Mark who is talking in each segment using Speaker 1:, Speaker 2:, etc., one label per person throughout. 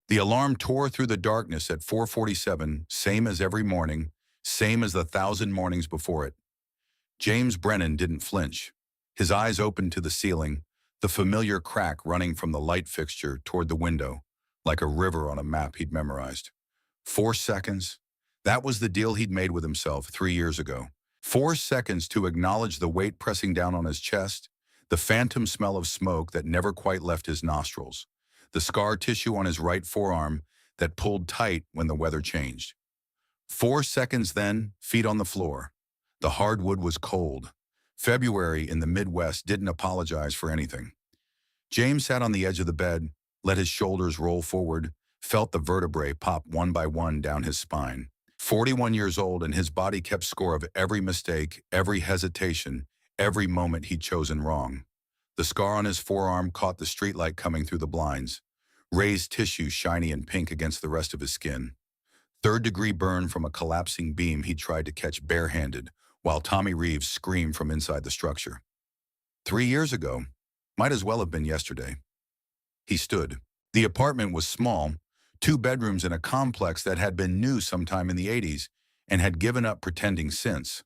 Speaker 1: The alarm tore through the darkness at 4:47, same as every morning, same as the thousand mornings before it. James Brennan didn't flinch. His eyes opened to the ceiling, the familiar crack running from the light fixture toward the window, like a river on a map he'd memorized. 4 seconds. That was the deal he'd made with himself 3 years ago. 4 seconds to acknowledge the weight pressing down on his chest, the phantom smell of smoke that never quite left his nostrils, the scar tissue on his right forearm that pulled tight when the weather changed. 4 seconds then, feet on the floor. The hardwood was cold. February in the Midwest didn't apologize for anything. James sat on the edge of the bed, let his shoulders roll forward, felt the vertebrae pop one by one down his spine. 41 years old, and his body kept score of every mistake, every hesitation, every moment he'd chosen wrong. The scar on his forearm caught the streetlight coming through the blinds, raised tissue shiny and pink against the rest of his skin. Third-degree burn from a collapsing beam he tried to catch barehanded, while Tommy Reeves screamed from inside the structure. 3 years ago, might as well have been yesterday. He stood. The apartment was small, 2 bedrooms in a complex that had been new sometime in the 80s and had given up pretending since.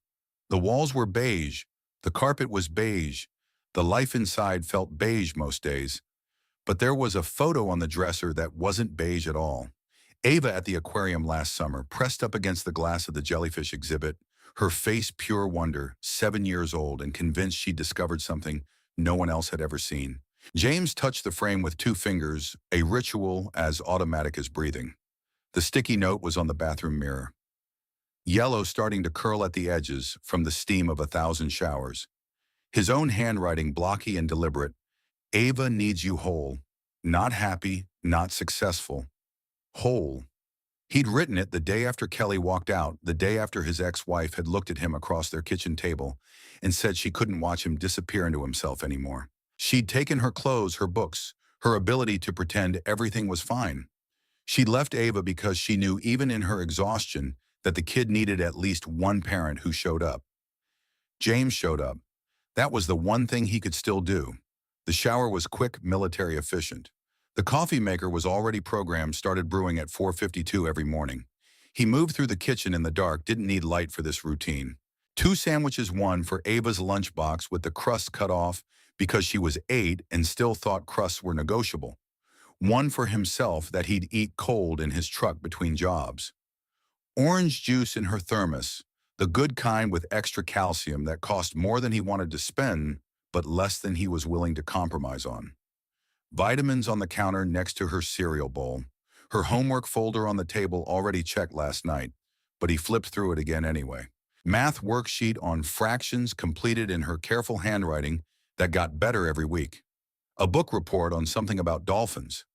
Speaker 1: The walls were beige, the carpet was beige, the life inside felt beige most days, but there was a photo on the dresser that wasn't beige at all. Ava at the aquarium last summer, pressed up against the glass of the jellyfish exhibit, her face pure wonder, 7 years old and convinced she'd discovered something no one else had ever seen. James touched the frame with 2 fingers, a ritual as automatic as breathing. The sticky note was on the bathroom mirror. Yellow starting to curl at the edges from the steam of 1,000 showers. His own handwriting blocky and deliberate. Ava needs you whole. Not happy, not successful. Whole. He'd written it the day after Kelly walked out, the day after his ex-wife had looked at him across their kitchen table and said she couldn't watch him disappear into himself anymore. She'd taken her clothes, her books, her ability to pretend everything was fine. She'd left Ava because she knew even in her exhaustion that the kid needed at least one parent who showed up. James showed up. That was the one thing he could still do. The shower was quick, military efficient. The coffee maker was already programmed, started brewing at 4:52 every morning. He moved through the kitchen in the dark, didn't need light for this routine. 2 sandwiches, one for Ava's lunchbox with the crust cut off because she was 8 and still thought crusts were negotiable. One for himself that he'd eat cold in his truck between jobs. Orange juice in her thermos, the good kind with extra calcium that cost more than he wanted to spend, but less than he was willing to compromise on. Vitamins on the counter next to her cereal bowl. Her homework folder on the table already checked last night, but he flipped through it again anyway. Math worksheet on fractions completed in her careful handwriting that got better every week. A book report on something about dolphins.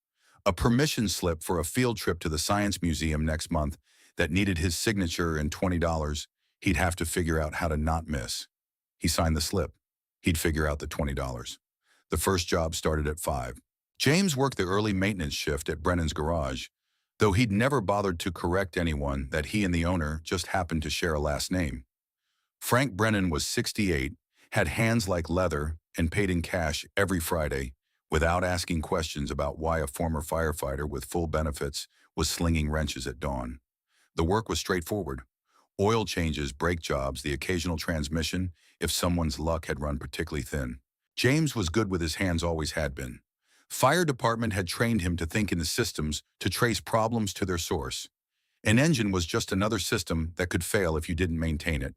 Speaker 1: A permission slip for a field trip to the Science Museum next month that needed his signature and $20 he'd have to figure out how to not miss. He signed the slip. He'd figure out the $20. The first job started at 5. James worked the early maintenance shift at Brennan's garage, though he'd never bothered to correct anyone that he and the owner just happened to share a last name. Frank Brennan was 68, had hands like leather, and paid in cash every Friday without asking questions about why a former firefighter with full benefits was slinging wrenches at dawn. The work was straightforward. Oil changes, brake jobs, the occasional transmission if someone's luck had run particularly thin. James was good with his hands, always had been. Fire department had trained him to think in the systems to trace problems to their source. An engine was just another system that could fail if you didn't maintain it.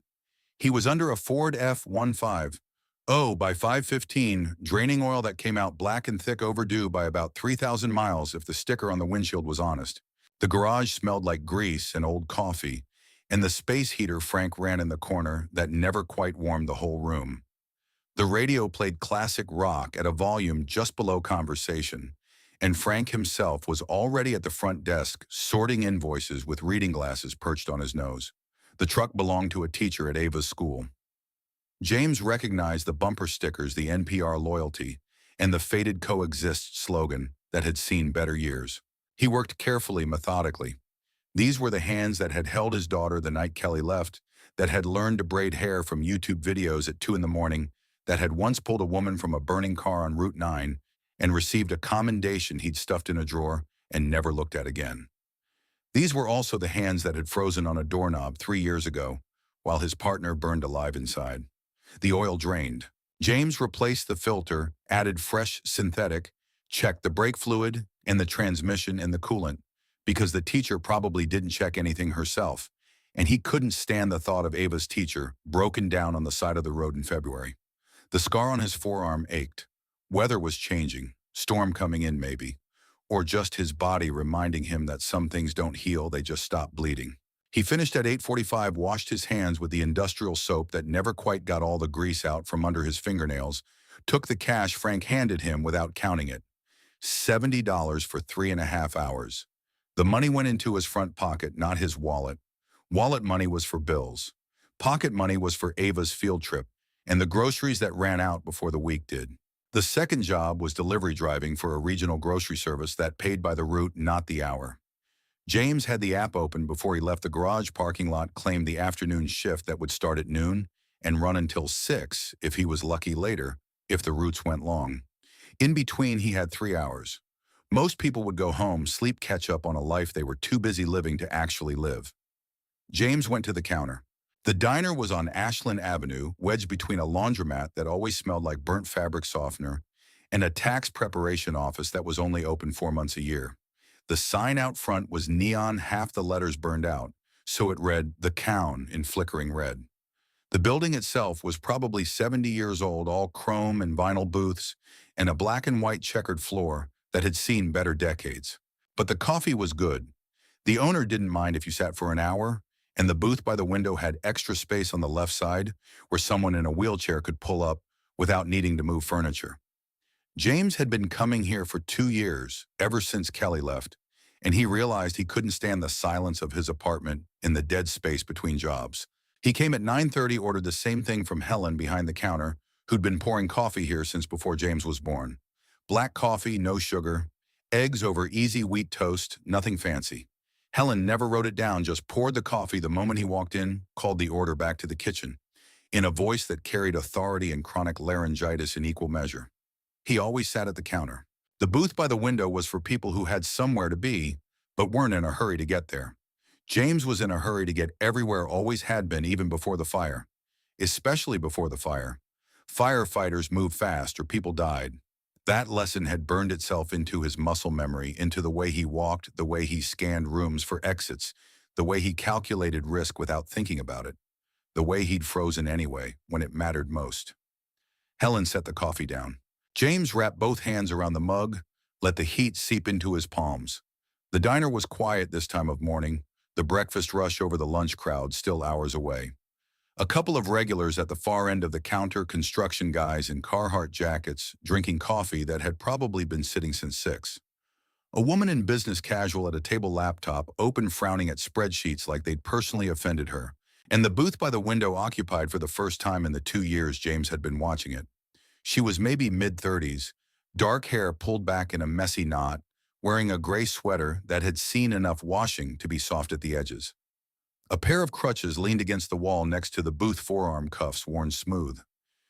Speaker 1: He was under a Ford F-15. Oh, by 5:15, draining oil that came out black and thick, overdue by about 3,000 miles if the sticker on the windshield was honest. The garage smelled like grease and old coffee, and the space heater Frank ran in the corner that never quite warmed the whole room. The radio played classic rock at a volume just below conversation, and Frank himself was already at the front desk sorting invoices with reading glasses perched on his nose. The truck belonged to a teacher at Ava's school. James recognized the bumper stickers, the NPR loyalty, and the faded coexist slogan that had seen better years. He worked carefully, methodically. These were the hands that had held his daughter the night Kelly left, that had learned to braid hair from YouTube videos at 2 in the morning, that had once pulled a woman from a burning car on Route 9 and received a commendation he'd stuffed in a drawer and never looked at again. These were also the hands that had frozen on a doorknob 3 years ago, while his partner burned alive inside. The oil drained. James replaced the filter, added fresh synthetic, checked the brake fluid and the transmission and the coolant, because the teacher probably didn't check anything herself, and he couldn't stand the thought of Ava's teacher broken down on the side of the road in February. The scar on his forearm ached. Weather was changing, storm coming in maybe, or just his body reminding him that some things don't heal, they just stop bleeding. He finished at 8:45, washed his hands with the industrial soap that never quite got all the grease out from under his fingernails, took the cash Frank handed him without counting it. $70 for 3.5 hours. The money went into his front pocket, not his wallet. Wallet money was for bills. Pocket money was for Ava's field trip and the groceries that ran out before the week did. The second job was delivery driving for a regional grocery service that paid by the route, not the hour. James had the app open before he left the garage parking lot, claimed the afternoon shift that would start at noon and run until 6 if he was lucky later, if the routes went long. In between, he had 3 hours. Most people would go home, sleep, catch up on a life they were too busy living to actually live. James went to the counter. The diner was on Ashland Avenue, wedged between a laundromat that always smelled like burnt fabric softener and a tax preparation office that was only open 4 months a year. The sign out front was neon, half the letters burned out, so it read "The Cown" in flickering red. The building itself was probably 70 years old, all chrome and vinyl booths, and a black and white checkered floor that had seen better decades. But the coffee was good. The owner didn't mind if you sat for an hour, and the booth by the window had extra space on the left side where someone in a wheelchair could pull up without needing to move furniture. James had been coming here for 2 years, ever since Kelly left, and he realized he couldn't stand the silence of his apartment in the dead space between jobs. He came at 9:30, ordered the same thing from Helen behind the counter, who'd been pouring coffee here since before James was born. Black coffee, no sugar, eggs over easy wheat toast, nothing fancy. Helen never wrote it down, just poured the coffee the moment he walked in, called the order back to the kitchen, in a voice that carried authority and chronic laryngitis in equal measure. He always sat at the counter. The booth by the window was for people who had somewhere to be, but weren't in a hurry to get there. James was in a hurry to get everywhere, always had been, even before the fire. Especially before the fire. Firefighters moved fast or people died. That lesson had burned itself into his muscle memory, into the way he walked, the way he scanned rooms for exits, the way he calculated risk without thinking about it, the way he'd frozen anyway, when it mattered most. Helen set the coffee down. James wrapped both hands around the mug, let the heat seep into his palms. The diner was quiet this time of morning, the breakfast rush over the lunch crowd still hours away. A couple of regulars at the far end of the counter, construction guys in Carhartt jackets, drinking coffee that had probably been sitting since 6. A woman in business casual at a table laptop, open, frowning at spreadsheets like they'd personally offended her, and the booth by the window occupied for the first time in the 2 years James had been watching it. She was maybe mid-30s, dark hair pulled back in a messy knot, wearing a gray sweater that had seen enough washing to be soft at the edges. A pair of crutches leaned against the wall next to the booth, forearm cuffs worn smooth.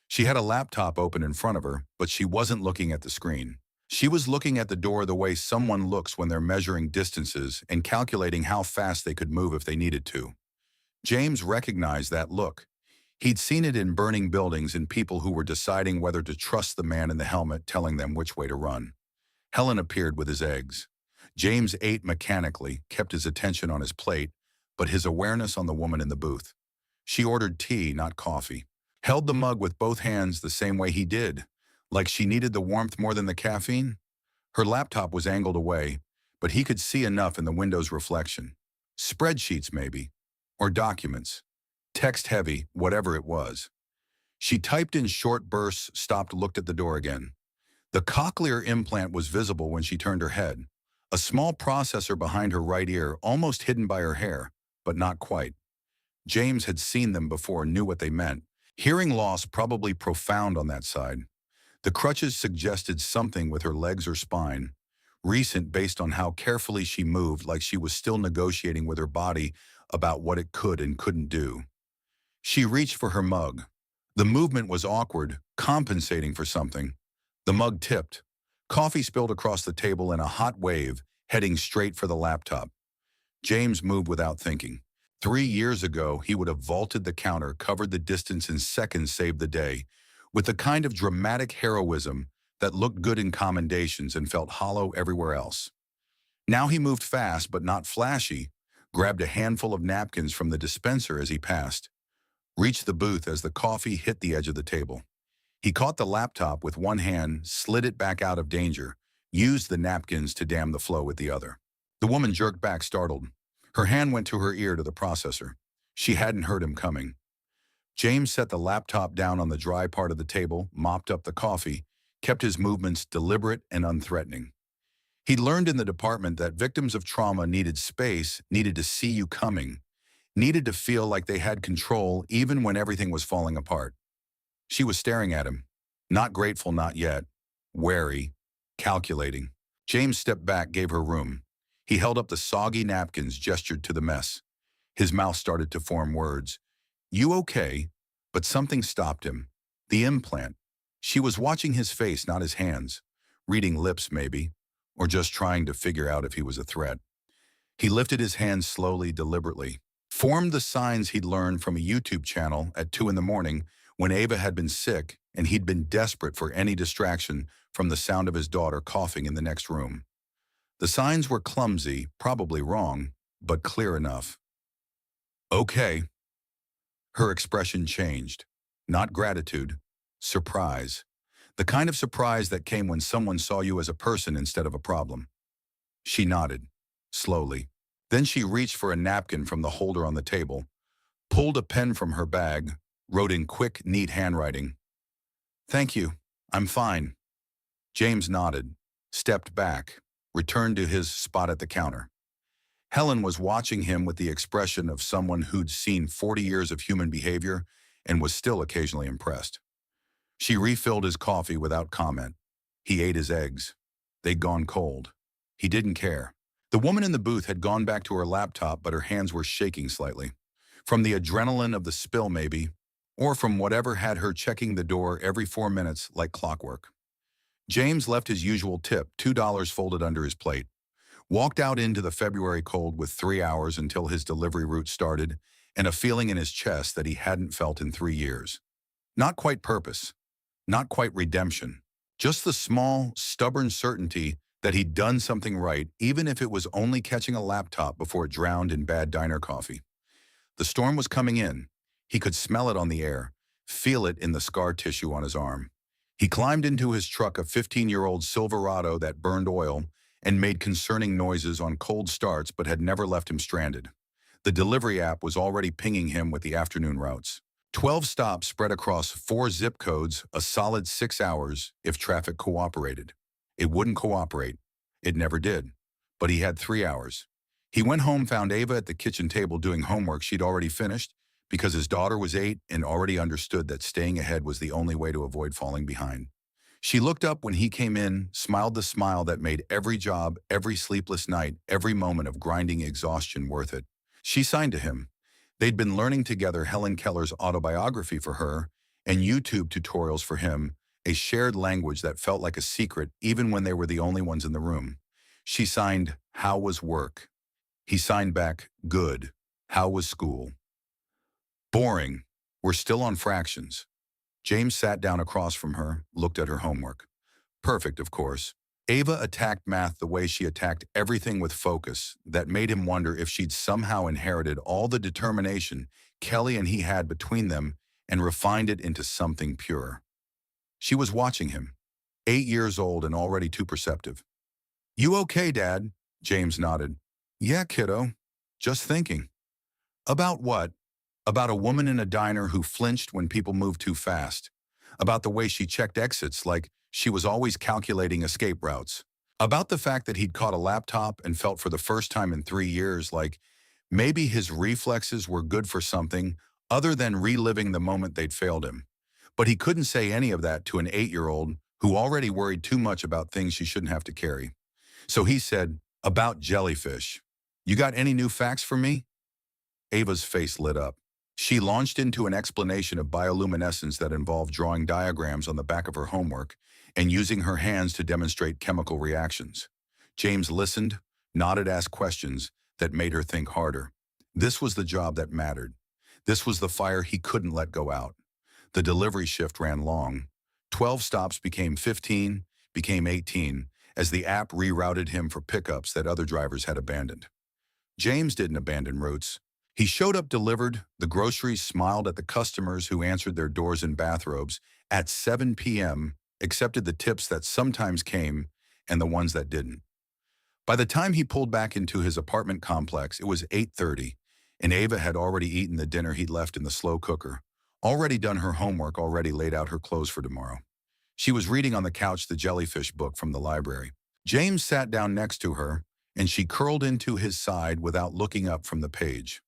Speaker 1: She had a laptop open in front of her, but she wasn't looking at the screen. She was looking at the door the way someone looks when they're measuring distances and calculating how fast they could move if they needed to. James recognized that look. He'd seen it in burning buildings and people who were deciding whether to trust the man in the helmet telling them which way to run. Helen appeared with his eggs. James ate mechanically, kept his attention on his plate, but his awareness on the woman in the booth. She ordered tea, not coffee. Held the mug with both hands the same way he did, like she needed the warmth more than the caffeine. Her laptop was angled away, but he could see enough in the window's reflection. Spreadsheets, maybe. Or documents. Text-heavy, whatever it was. She typed in short bursts, stopped, looked at the door again. The cochlear implant was visible when she turned her head. A small processor behind her right ear, almost hidden by her hair, but not quite. James had seen them before, knew what they meant. Hearing loss probably profound on that side. The crutches suggested something with her legs or spine, recent based on how carefully she moved, like she was still negotiating with her body about what it could and couldn't do. She reached for her mug. The movement was awkward, compensating for something. The mug tipped. Coffee spilled across the table in a hot wave, heading straight for the laptop. James moved without thinking. 3 years ago, he would have vaulted the counter, covered the distance in seconds, saved the day, with the kind of dramatic heroism that looked good in commendations and felt hollow everywhere else. Now he moved fast but not flashy, grabbed a handful of napkins from the dispenser as he passed, reached the booth as the coffee hit the edge of the table. He caught the laptop with one hand, slid it back out of danger, used the napkins to dam the flow with the other. The woman jerked back, startled. Her hand went to her ear to the processor. She hadn't heard him coming. James set the laptop down on the dry part of the table, mopped up the coffee, kept his movements deliberate and unthreatening. He'd learned in the department that victims of trauma needed space, needed to see you coming, needed to feel like they had control even when everything was falling apart. She was staring at him, not grateful, not yet, wary, calculating. James stepped back, gave her room. He held up the soggy napkins, gestured to the mess. His mouth started to form words. "You okay?" But something stopped him. The implant. She was watching his face, not his hands. Reading lips, maybe, or just trying to figure out if he was a threat. He lifted his hands slowly, deliberately, formed the signs he'd learned from a YouTube channel at 2 in the morning when Ava had been sick and he'd been desperate for any distraction from the sound of his daughter coughing in the next room. The signs were clumsy, probably wrong, but clear enough. "Okay." Her expression changed. Not gratitude, surprise. The kind of surprise that came when someone saw you as a person instead of a problem. She nodded, slowly. Then she reached for a napkin from the holder on the table, pulled a pen from her bag, wrote in quick, neat handwriting. "Thank you. I'm fine." James nodded, stepped back, returned to his spot at the counter. Helen was watching him with the expression of someone who'd seen 40 years of human behavior and was still occasionally impressed. She refilled his coffee without comment. He ate his eggs. They'd gone cold. He didn't care. The woman in the booth had gone back to her laptop, but her hands were shaking slightly. From the adrenaline of the spill, maybe, or from whatever had her checking the door every 4 minutes like clockwork. James left his usual tip, $2 folded under his plate, walked out into the February cold with 3 hours until his delivery route started and a feeling in his chest that he hadn't felt in 3 years. Not quite purpose, not quite redemption, just the small, stubborn certainty that he'd done something right, even if it was only catching a laptop before it drowned in bad diner coffee. The storm was coming in. He could smell it on the air, feel it in the scar tissue on his arm. He climbed into his truck, a 15-year-old Silverado that burned oil and made concerning noises on cold starts but had never left him stranded. The delivery app was already pinging him with the afternoon routes. 12 stops spread across 4 zip codes, a solid 6 hours if traffic cooperated. It wouldn't cooperate. It never did. But he had 3 hours. He went home, found Ava at the kitchen table doing homework she'd already finished because his daughter was 8 and already understood that staying ahead was the only way to avoid falling behind. She looked up when he came in, smiled the smile that made every job, every sleepless night, every moment of grinding exhaustion worth it. She signed to him. They'd been learning together Helen Keller's autobiography for her and YouTube tutorials for him, a shared language that felt like a secret even when they were the only ones in the room. She signed, "How was work?" He signed back, "Good. How was school?" "Boring. We're still on fractions." James sat down across from her, looked at her homework. Perfect, of course. Ava attacked math the way she attacked everything, with focus that made him wonder if she'd somehow inherited all the determination Kelly and he had between them and refined it into something pure. She was watching him, 8 years old and already too perceptive. "You okay, Dad?" James nodded. "Yeah, kiddo. Just thinking." "About what?" "About a woman in a diner who flinched when people moved too fast. About the way she checked exits like she was always calculating escape routes. About the fact that he'd caught a laptop and felt for the first time in 3 years like maybe his reflexes were good for something other than reliving the moment they'd failed him. But he couldn't say any of that to an 8-year-old who already worried too much about things she shouldn't have to carry. So he said, "About jellyfish. You got any new facts for me?" Ava's face lit up. She launched into an explanation of bioluminescence that involved drawing diagrams on the back of her homework and using her hands to demonstrate chemical reactions. James listened, nodded, asked questions that made her think harder. This was the job that mattered. This was the fire he couldn't let go out. The delivery shift ran long. 12 stops became 15, became 18, as the app rerouted him for pickups that other drivers had abandoned. James didn't abandon routes. He showed up, delivered the groceries, smiled at the customers who answered their doors in bathrobes at 7 p.m., accepted the tips that sometimes came and the ones that didn't. By the time he pulled back into his apartment complex, it was 8:30, and Ava had already eaten the dinner he'd left in the slow cooker, already done her homework, already laid out her clothes for tomorrow. She was reading on the couch the jellyfish book from the library. James sat down next to her, and she curled into his side without looking up from the page.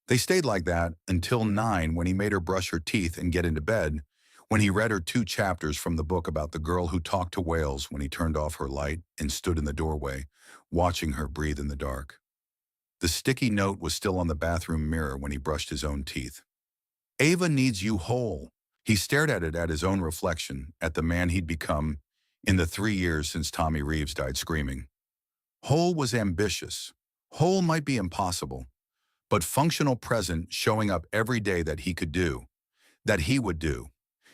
Speaker 1: They stayed like that until 9, when he made her brush her teeth and get into bed, when he read her 2 chapters from the book about the girl who talked to whales, when he turned off her light and stood in the doorway, watching her breathe in the dark. The sticky note was still on the bathroom mirror when he brushed his own teeth. Ava needs you whole. He stared at it, at his own reflection, at the man he'd become in the 3 years since Tommy Reeves died screaming. Whole was ambitious. Whole might be impossible, but functional, present, showing up every day that he could do, that he would do.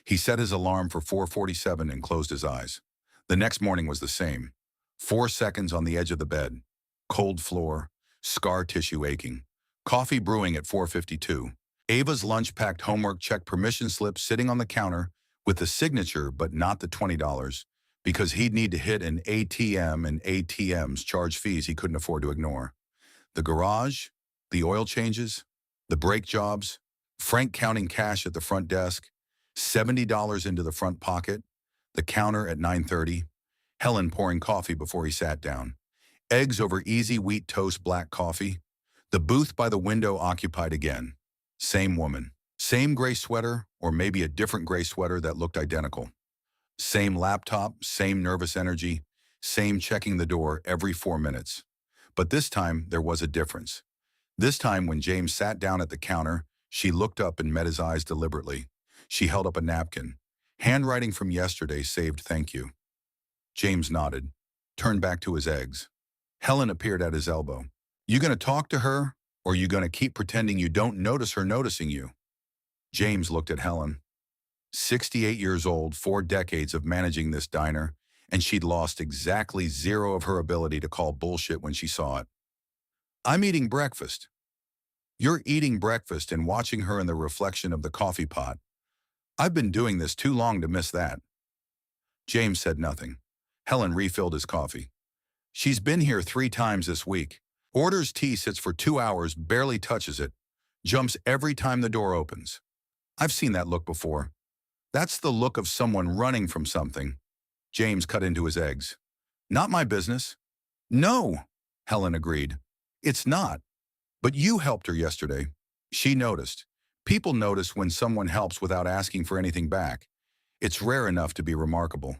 Speaker 1: He set his alarm for 4:47 and closed his eyes. The next morning was the same. 4 seconds on the edge of the bed. Cold floor, scar tissue aching. Coffee brewing at 4:52. Ava's lunch-packed homework check permission slip sitting on the counter with the signature but not the $20, because he'd need to hit an ATM, and ATMs charge fees he couldn't afford to ignore. The garage, the oil changes, the brake jobs, Frank counting cash at the front desk, $70 into the front pocket, the counter at 9:30, Helen pouring coffee before he sat down, eggs over easy wheat toast, black coffee, the booth by the window occupied again. Same woman, same gray sweater, or maybe a different gray sweater that looked identical. Same laptop, same nervous energy, same checking the door every 4 minutes. But this time there was a difference. This time when James sat down at the counter, she looked up and met his eyes deliberately. She held up a napkin. Handwriting from yesterday, saved, thank you. James nodded, turned back to his eggs. Helen appeared at his elbow. You gonna talk to her, or you gonna keep pretending you don't notice her noticing you? James looked at Helen. 68 years old, 4 decades of managing this diner, and she'd lost exactly 0 of her ability to call bullshit when she saw it. I'm eating breakfast. You're eating breakfast and watching her in the reflection of the coffee pot. I've been doing this too long to miss that. James said nothing. Helen refilled his coffee. She's been here 3 times this week. Orders tea, sits for 2 hours, barely touches it, jumps every time the door opens. I've seen that look before. That's the look of someone running from something. James cut into his eggs. Not my business. No, Helen agreed. It's not. But you helped her yesterday. She noticed. People notice when someone helps without asking for anything back. It's rare enough to be remarkable.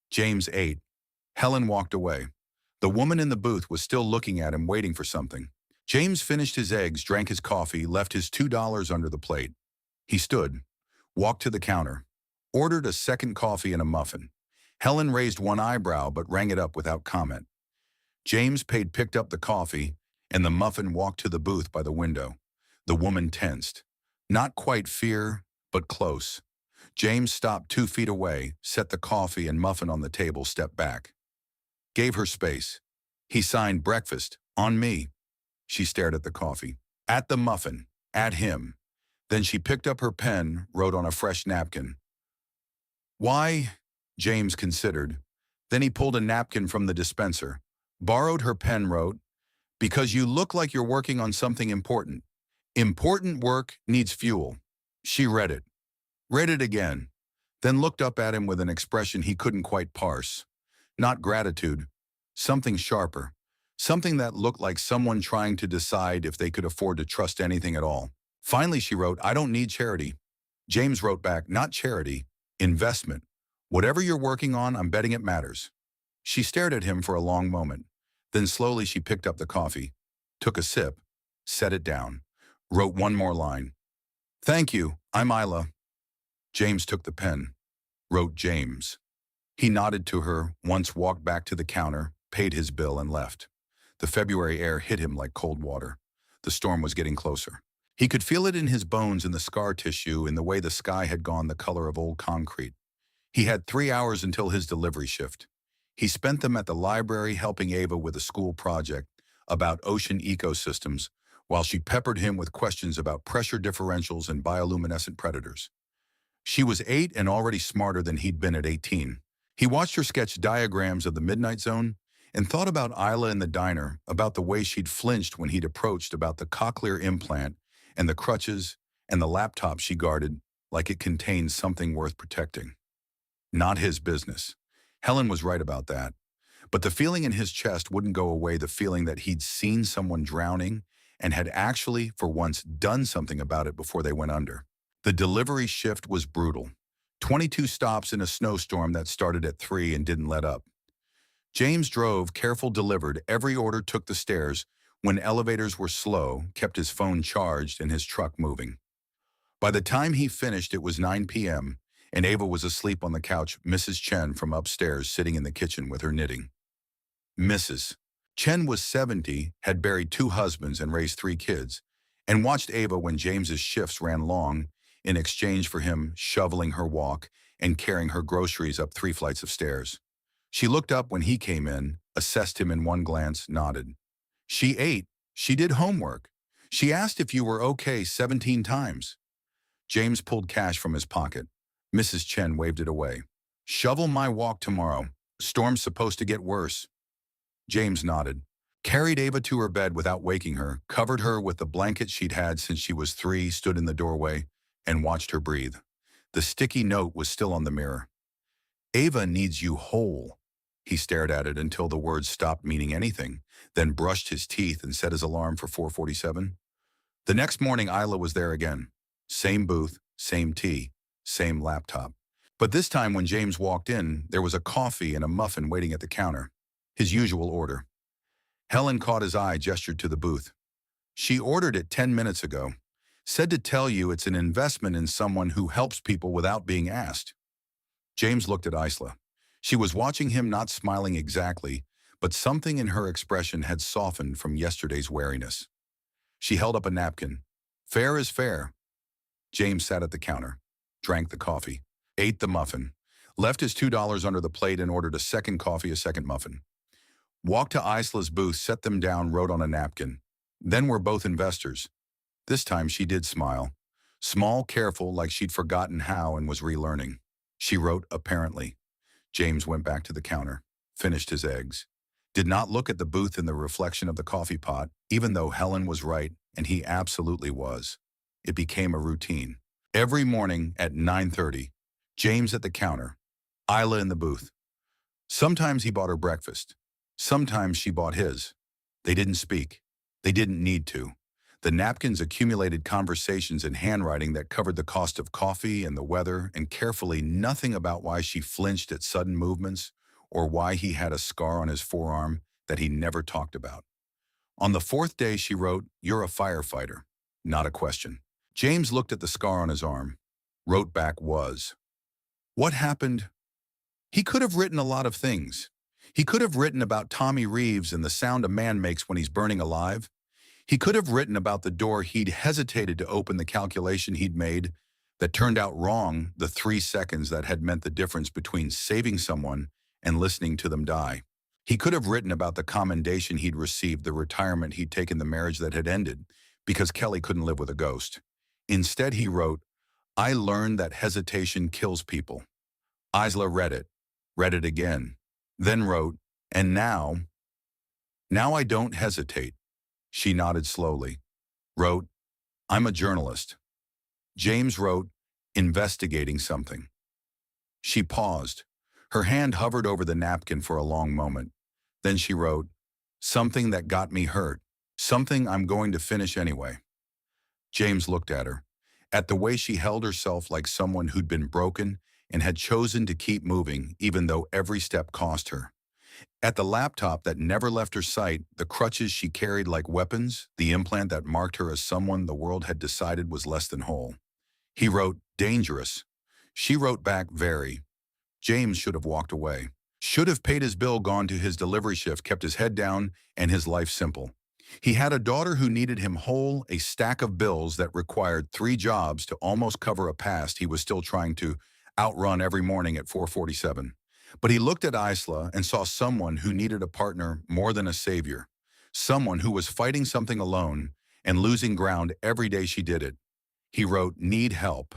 Speaker 1: James ate. Helen walked away. The woman in the booth was still looking at him, waiting for something. James finished his eggs, drank his coffee, left his $2 under the plate. He stood, walked to the counter, ordered a second coffee and a muffin. Helen raised one eyebrow but rang it up without comment. James picked up the coffee and the muffin, walked to the booth by the window. The woman tensed. Not quite fear, but close. James stopped 2 feet away, set the coffee and muffin on the table, stepped back. Gave her space. He signed breakfast, on me. She stared at the coffee, at the muffin, at him. Then she picked up her pen, wrote on a fresh napkin. Why? James considered. Then he pulled a napkin from the dispenser, borrowed her pen, wrote, because you look like you're working on something important. Important work needs fuel. She read it again, then looked up at him with an expression he couldn't quite parse. Not gratitude, something sharper, something that looked like someone trying to decide if they could afford to trust anything at all. Finally, she wrote, I don't need charity. James wrote back, not charity, investment. Whatever you're working on, I'm betting it matters. She stared at him for a long moment. Then slowly she picked up the coffee, took a sip, set it down, wrote one more line. Thank you, I'm Isla. James took the pen, wrote James. He nodded to her, once walked back to the counter, paid his bill and left. The February air hit him like cold water. The storm was getting closer. He could feel it in his bones, in the scar tissue, in the way the sky had gone the color of old concrete. He had 3 hours until his delivery shift. He spent them at the library helping Ava with a school project about ocean ecosystems, while she peppered him with questions about pressure differentials and bioluminescent predators. She was 8 and already smarter than he'd been at 18. He watched her sketch diagrams of the midnight zone and thought about Isla in the diner, about the way she'd flinched when he'd approached, about the cochlear implant and the crutches and the laptop she guarded like it contained something worth protecting. Not his business. Helen was right about that. But the feeling in his chest wouldn't go away, the feeling that he'd seen someone drowning and had actually, for once, done something about it before they went under. The delivery shift was brutal. 22 stops in a snowstorm that started at 3 and didn't let up. James drove, careful, delivered, every order, took the stairs. When elevators were slow, kept his phone charged and his truck moving. By the time he finished, it was 9 p.m., and Ava was asleep on the couch, Mrs. Chen from upstairs sitting in the kitchen with her knitting. Mrs. Chen was 70, had buried 2 husbands and raised 3 kids, and watched Ava when James's shifts ran long in exchange for him shoveling her walk and carrying her groceries up 3 flights of stairs. She looked up when he came in, assessed him in one glance, nodded. She ate. She did homework. She asked if you were okay 17 times. James pulled cash from his pocket. Mrs. Chen waved it away. Shovel my walk tomorrow. Storm's supposed to get worse. James nodded. Carried Ava to her bed without waking her, covered her with the blanket she'd had since she was 3, stood in the doorway, and watched her breathe. The sticky note was still on the mirror. Ava needs you whole. He stared at it until the words stopped meaning anything, then brushed his teeth and set his alarm for 4:47. The next morning, Isla was there again. Same booth, same tea, same laptop. But this time when James walked in, there was a coffee and a muffin waiting at the counter. His usual order. Helen caught his eye, gestured to the booth. She ordered it 10 minutes ago. Said to tell you it's an investment in someone who helps people without being asked. James looked at Isla. She was watching him, not smiling exactly, but something in her expression had softened from yesterday's wariness. She held up a napkin. Fair is fair. James sat at the counter, drank the coffee, ate the muffin, left his $2 under the plate and ordered a second coffee, a second muffin. Walked to Isla's booth, set them down, wrote on a napkin. Then we're both investors. This time she did smile. Small, careful, like she'd forgotten how and was relearning. She wrote, apparently. James went back to the counter, finished his eggs. Did not look at the booth in the reflection of the coffee pot, even though Helen was right, and he absolutely was. It became a routine. Every morning at 9:30, James at the counter, Isla in the booth. Sometimes he bought her breakfast. Sometimes she bought his. They didn't speak. They didn't need to. The napkins accumulated conversations in handwriting that covered the cost of coffee and the weather, and carefully nothing about why she flinched at sudden movements or why he had a scar on his forearm that he never talked about. On the 4th day, she wrote, "You're a firefighter." Not a question. James looked at the scar on his arm. Wrote back, "Was." What happened? He could have written a lot of things. He could have written about Tommy Reeves and the sound a man makes when he's burning alive. He could have written about the door he'd hesitated to open, the calculation he'd made that turned out wrong, the 3 seconds that had meant the difference between saving someone and listening to them die. He could have written about the commendation he'd received, the retirement he'd taken, the marriage that had ended, because Kelly couldn't live with a ghost. Instead, he wrote, I learned that hesitation kills people. Isla read it again, then wrote, and now I don't hesitate. She nodded slowly. Wrote, I'm a journalist. James wrote, investigating something. She paused. Her hand hovered over the napkin for a long moment. Then she wrote, something that got me hurt. Something I'm going to finish anyway. James looked at her, at the way she held herself like someone who'd been broken and had chosen to keep moving even though every step cost her. At the laptop that never left her sight, the crutches she carried like weapons, the implant that marked her as someone the world had decided was less than whole. He wrote, dangerous. She wrote back, very. James should have walked away. Should have paid his bill, gone to his delivery shift, kept his head down, and his life simple. He had a daughter who needed him whole, a stack of bills that required 3 jobs to almost cover a past he was still trying to outrun every morning at 4:47. But he looked at Isla and saw someone who needed a partner more than a savior, someone who was fighting something alone and losing ground every day she did it. He wrote, "Need help."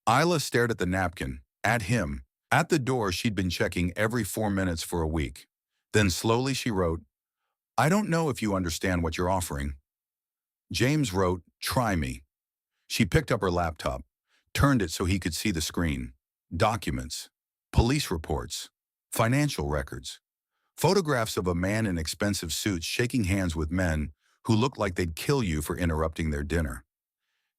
Speaker 1: Isla stared at the napkin, at him, at the door she'd been checking every 4 minutes for a week. Then slowly she wrote, "I don't know if you understand what you're offering." James wrote, "Try me." She picked up her laptop, turned it so he could see the screen. Documents, police reports, financial records, photographs of a man in expensive suits shaking hands with men who looked like they'd kill you for interrupting their dinner.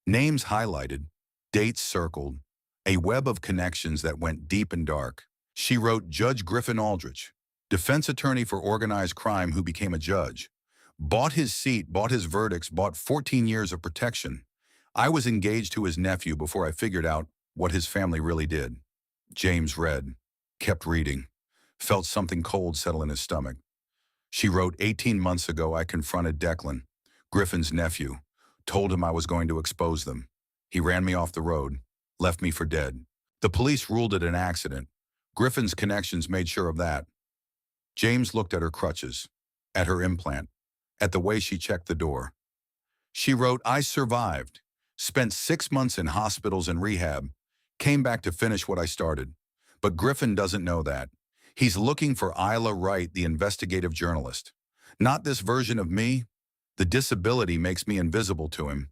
Speaker 1: Names highlighted, dates circled, a web of connections that went deep and dark. She wrote, Judge Griffin Aldrich, defense attorney for organized crime who became a judge. Bought his seat, bought his verdicts, bought 14 years of protection. I was engaged to his nephew before I figured out what his family really did. James read, kept reading, felt something cold settle in his stomach. She wrote, 18 months ago I confronted Declan, Griffin's nephew, told him I was going to expose them. He ran me off the road, left me for dead. The police ruled it an accident. Griffin's connections made sure of that. James looked at her crutches, at her implant, at the way she checked the door. She wrote, I survived, spent 6 months in hospitals and rehab, came back to finish what I started. But Griffin doesn't know that. He's looking for Isla Wright, the investigative journalist. Not this version of me. The disability makes me invisible to him.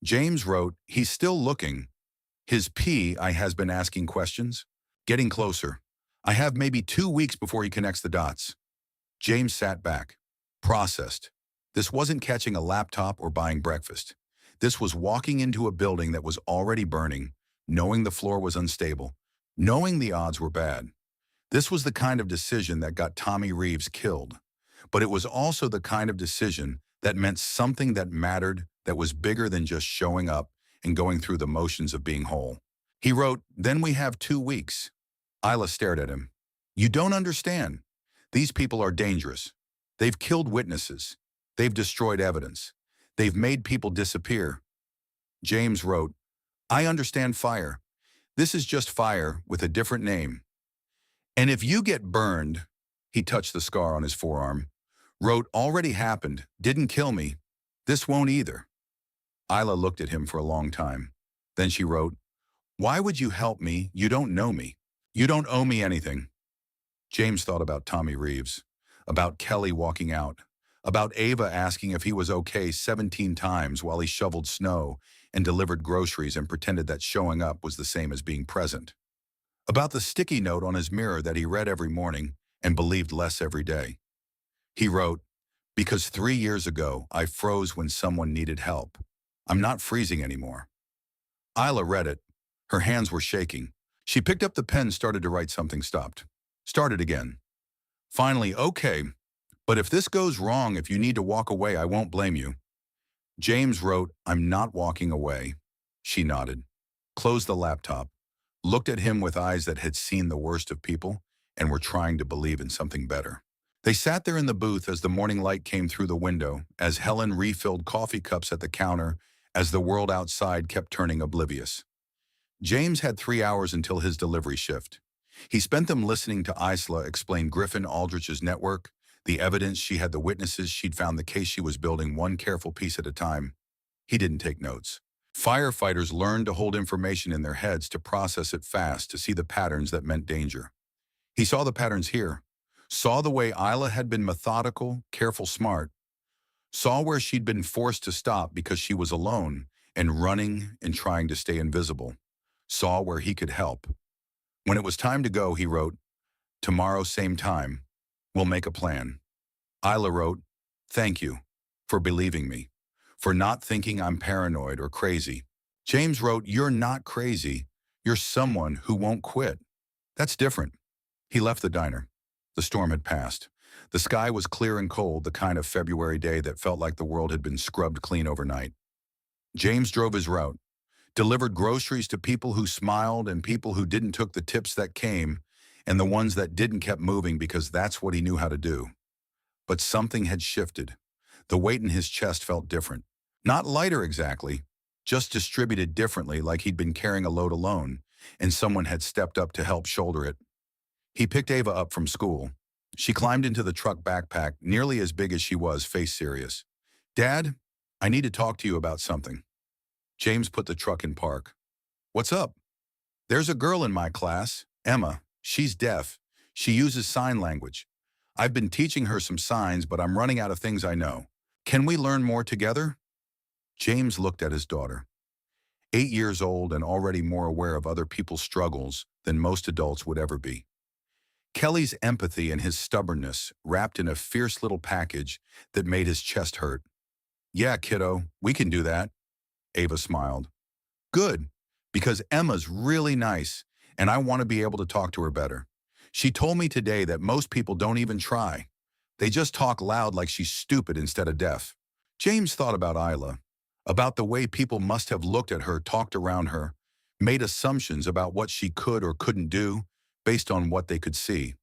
Speaker 1: James wrote, he's still looking. His I has been asking questions, getting closer. I have maybe 2 weeks before he connects the dots. James sat back, processed. This wasn't catching a laptop or buying breakfast. This was walking into a building that was already burning, knowing the floor was unstable, knowing the odds were bad. This was the kind of decision that got Tommy Reeves killed. But it was also the kind of decision that meant something that mattered, that was bigger than just showing up and going through the motions of being whole. He wrote, then we have 2 weeks. Isla stared at him. You don't understand. These people are dangerous. They've killed witnesses. They've destroyed evidence. They've made people disappear. James wrote, I understand fire. This is just fire with a different name. And if you get burned, he touched the scar on his forearm, wrote, already happened, didn't kill me. This won't either. Isla looked at him for a long time. Then she wrote, why would you help me? You don't know me. You don't owe me anything. James thought about Tommy Reeves, about Kelly walking out, about Ava asking if he was okay 17 times while he shoveled snow and delivered groceries and pretended that showing up was the same as being present, about the sticky note on his mirror that he read every morning and believed less every day. He wrote, because 3 years ago I froze when someone needed help. I'm not freezing anymore. Isla read it. Her hands were shaking. She picked up the pen, started to write something, stopped. Started again. Finally, okay, but if this goes wrong, if you need to walk away, I won't blame you. James wrote, I'm not walking away. She nodded, closed the laptop, looked at him with eyes that had seen the worst of people and were trying to believe in something better. They sat there in the booth as the morning light came through the window, as Helen refilled coffee cups at the counter, as the world outside kept turning oblivious. James had 3 hours until his delivery shift. He spent them listening to Isla explain Griffin Aldrich's network, the evidence she had, the witnesses she'd found, the case she was building one careful piece at a time. He didn't take notes. Firefighters learned to hold information in their heads, to process it fast, to see the patterns that meant danger. He saw the patterns here, saw the way Isla had been methodical, careful, smart, saw where she'd been forced to stop because she was alone and running and trying to stay invisible, saw where he could help. When it was time to go, he wrote, tomorrow, same time, we'll make a plan. Isla wrote, thank you for believing me, for not thinking I'm paranoid or crazy. James wrote, you're not crazy. You're someone who won't quit. That's different. He left the diner. The storm had passed. The sky was clear and cold, the kind of February day that felt like the world had been scrubbed clean overnight. James drove his route, delivered groceries to people who smiled and people who didn't, took the tips that came, and the ones that didn't kept moving because that's what he knew how to do. But something had shifted. The weight in his chest felt different. Not lighter exactly, just distributed differently like he'd been carrying a load alone, and someone had stepped up to help shoulder it. He picked Ava up from school. She climbed into the truck backpack, nearly as big as she was, face serious. "Dad, I need to talk to you about something." James put the truck in park. "What's up?" "There's a girl in my class, Emma. She's deaf. She uses sign language. I've been teaching her some signs, but I'm running out of things I know. Can we learn more together?" James looked at his daughter. 8 years old and already more aware of other people's struggles than most adults would ever be. Kelly's empathy and his stubbornness wrapped in a fierce little package that made his chest hurt. "Yeah, kiddo, we can do that." Ava smiled. "Good, because Emma's really nice, and I want to be able to talk to her better. She told me today that most people don't even try. They just talk loud like she's stupid instead of deaf." James thought about Isla, about the way people must have looked at her, talked around her, made assumptions about what she could or couldn't do based on what they could see.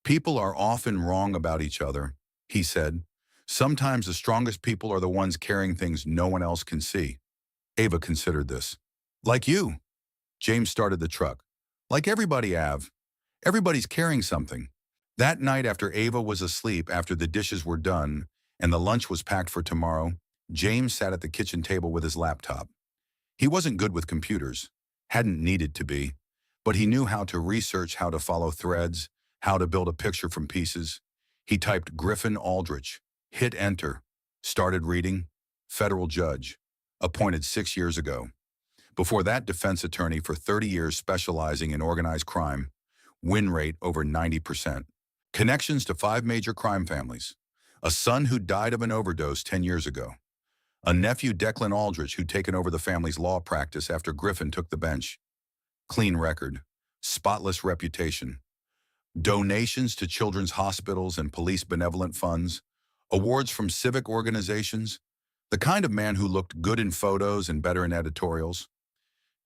Speaker 1: "People are often wrong about each other," he said. "Sometimes the strongest people are the ones carrying things no one else can see." Ava considered this. "Like you." James started the truck. "Like everybody, Av. Everybody's carrying something." That night after Ava was asleep, after the dishes were done and the lunch was packed for tomorrow, James sat at the kitchen table with his laptop. He wasn't good with computers, hadn't needed to be, but he knew how to research, how to follow threads, how to build a picture from pieces. He typed Griffin Aldrich, hit enter, started reading, federal judge, appointed 6 years ago. Before that, defense attorney for 30 years specializing in organized crime, win rate over 90%. Connections to 5 major crime families. A son who died of an overdose 10 years ago. A nephew, Declan Aldrich, who'd taken over the family's law practice after Griffin took the bench. Clean record. Spotless reputation. Donations to children's hospitals and police benevolent funds. Awards from civic organizations. The kind of man who looked good in photos and better in editorials.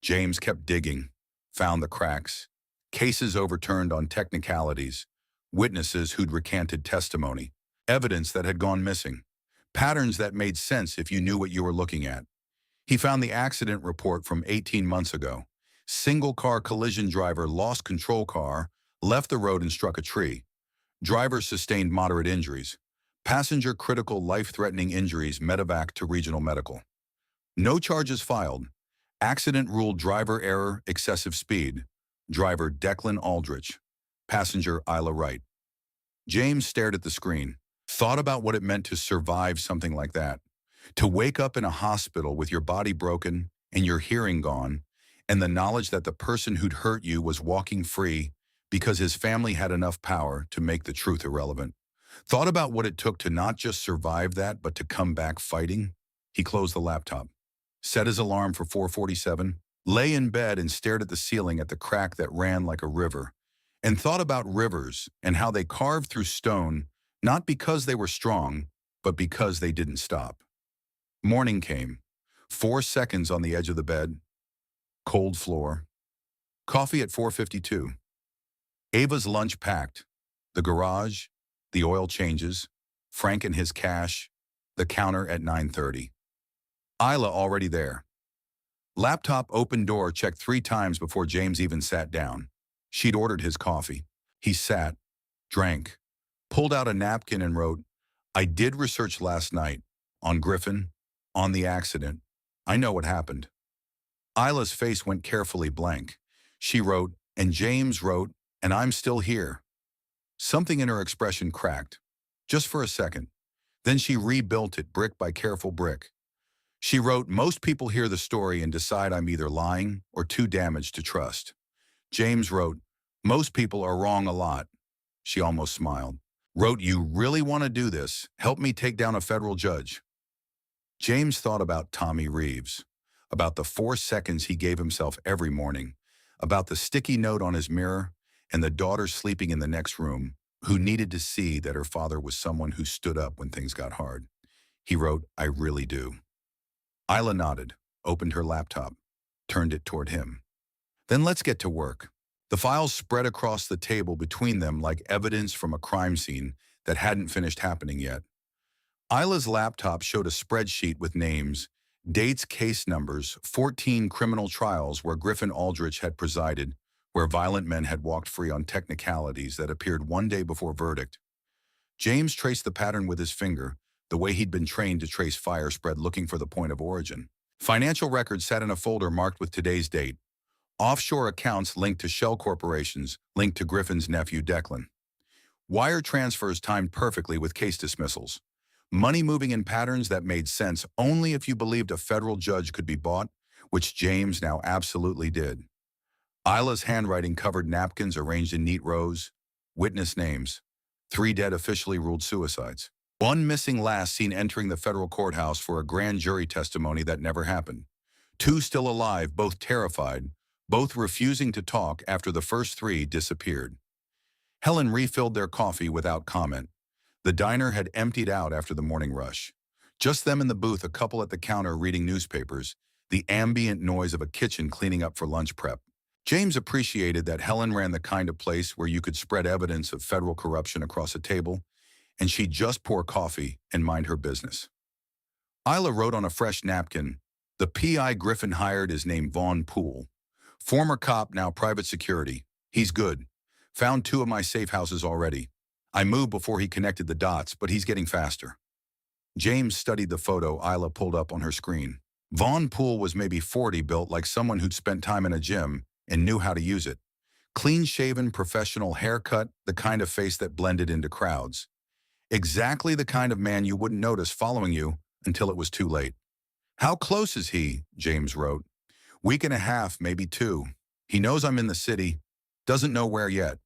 Speaker 1: James kept digging, found the cracks. Cases overturned on technicalities. Witnesses who'd recanted testimony. Evidence that had gone missing. Patterns that made sense if you knew what you were looking at. He found the accident report from 18 months ago. Single-car collision, driver lost control, car left the road and struck a tree. Driver sustained moderate injuries. Passenger critical life-threatening injuries, medevac to regional medical. No charges filed. Accident ruled driver error, excessive speed. Driver Declan Aldrich. Passenger Isla Wright. James stared at the screen, thought about what it meant to survive something like that. To wake up in a hospital with your body broken and your hearing gone, and the knowledge that the person who'd hurt you was walking free because his family had enough power to make the truth irrelevant. Thought about what it took to not just survive that, but to come back fighting. He closed the laptop, set his alarm for 4:47, lay in bed and stared at the ceiling at the crack that ran like a river, and thought about rivers and how they carved through stone, not because they were strong, but because they didn't stop. Morning came. 4 seconds on the edge of the bed. Cold floor. Coffee at 4:52. Ava's lunch packed. The garage, the oil changes, Frank and his cash, the counter at 9:30. Isla already there. Laptop, open door, checked 3 times before James even sat down. She'd ordered his coffee. He sat, drank, pulled out a napkin and wrote, "I did research last night on Griffin, on the accident. I know what happened." Isla's face went carefully blank. She wrote, and James wrote, "And I'm still here." Something in her expression cracked, just for a second. Then she rebuilt it brick by careful brick. She wrote, "Most people hear the story and decide I'm either lying or too damaged to trust." James wrote, "Most people are wrong a lot." She almost smiled. Wrote, "You really want to do this? Help me take down a federal judge." James thought about Tommy Reeves, about the 4 seconds he gave himself every morning, about the sticky note on his mirror, and the daughter sleeping in the next room who needed to see that her father was someone who stood up when things got hard. He wrote, "I really do." Isla nodded, opened her laptop, turned it toward him. "Then let's get to work." The files spread across the table between them like evidence from a crime scene that hadn't finished happening yet. Isla's laptop showed a spreadsheet with names, dates, case numbers, 14 criminal trials where Griffin Aldrich had presided, where violent men had walked free on technicalities that appeared one day before verdict. James traced the pattern with his finger, the way he'd been trained to trace fire spread looking for the point of origin. Financial records sat in a folder marked with today's date. Offshore accounts linked to shell corporations, linked to Griffin's nephew Declan. Wire transfers timed perfectly with case dismissals. Money moving in patterns that made sense only if you believed a federal judge could be bought, which James now absolutely did. Isla's handwriting covered napkins arranged in neat rows. Witness names. 3 dead officially ruled suicides. 1 missing last seen entering the federal courthouse for a grand jury testimony that never happened. 2 still alive, both terrified, both refusing to talk after the first 3 disappeared. Helen refilled their coffee without comment. The diner had emptied out after the morning rush. Just them in the booth, a couple at the counter reading newspapers, the ambient noise of a kitchen cleaning up for lunch prep. James appreciated that Helen ran the kind of place where you could spread evidence of federal corruption across a table, and she'd just pour coffee and mind her business. Isla wrote on a fresh napkin, "The PI Griffin hired is named Vaughn Poole. Former cop, now private security. He's good. Found 2 of my safe houses already. I moved before he connected the dots, but he's getting faster." James studied the photo Isla pulled up on her screen. Vaughn Poole was maybe 40, built like someone who'd spent time in a gym and knew how to use it. Clean-shaven, professional haircut, the kind of face that blended into crowds. Exactly the kind of man you wouldn't notice following you until it was too late. "How close is he?" James wrote. "Week and a half, maybe 2. He knows I'm in the city, doesn't know where yet,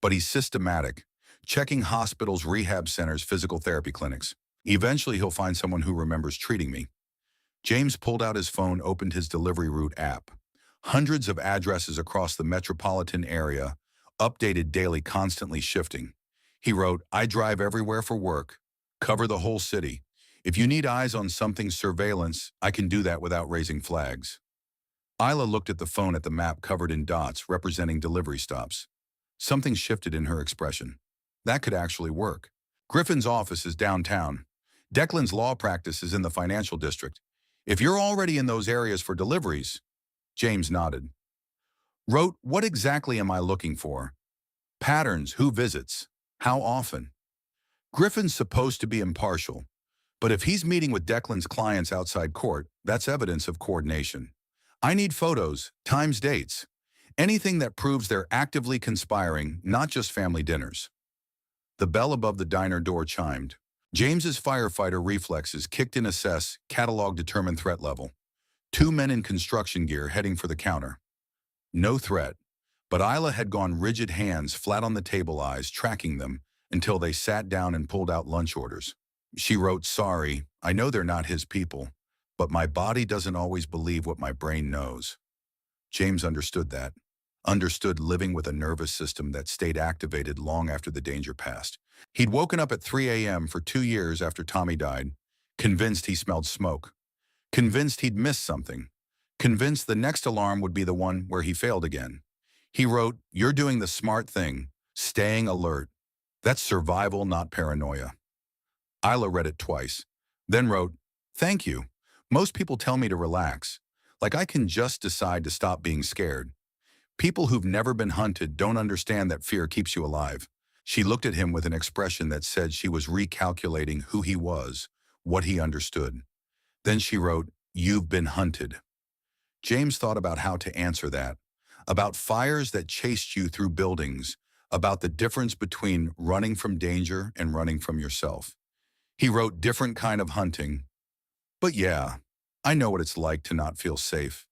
Speaker 1: but he's systematic. Checking hospitals, rehab centers, physical therapy clinics. Eventually he'll find someone who remembers treating me." James pulled out his phone, opened his delivery route app. Hundreds of addresses across the metropolitan area, updated daily, constantly shifting. He wrote, "I drive everywhere for work. Cover the whole city. If you need eyes on something, surveillance, I can do that without raising flags." Isla looked at the phone at the map covered in dots representing delivery stops. Something shifted in her expression. That could actually work. Griffin's office is downtown. Declan's law practice is in the financial district. If you're already in those areas for deliveries, James nodded. Wrote, "What exactly am I looking for? Patterns, who visits, how often? Griffin's supposed to be impartial, but if he's meeting with Declan's clients outside court, that's evidence of coordination. I need photos, times, dates, anything that proves they're actively conspiring, not just family dinners." The bell above the diner door chimed. James's firefighter reflexes kicked in. Assess, catalog, determine threat level. 2 men in construction gear heading for the counter. No threat, but Isla had gone rigid, hands flat on the table, eyes tracking them until they sat down and pulled out lunch orders. She wrote, "Sorry, I know they're not his people, but my body doesn't always believe what my brain knows." James understood that. Understood living with a nervous system that stayed activated long after the danger passed. He'd woken up at 3 a.m. for 2 years after Tommy died, convinced he smelled smoke, convinced he'd missed something, convinced the next alarm would be the one where he failed again. He wrote, "You're doing the smart thing, staying alert. That's survival, not paranoia." Isla read it twice, then wrote, "Thank you. Most people tell me to relax, like I can just decide to stop being scared. People who've never been hunted don't understand that fear keeps you alive." She looked at him with an expression that said she was recalculating who he was, what he understood. Then she wrote, "You've been hunted." James thought about how to answer that, about fires that chased you through buildings, about the difference between running from danger and running from yourself. He wrote, "Different kind of hunting. But yeah, I know what it's like to not feel safe."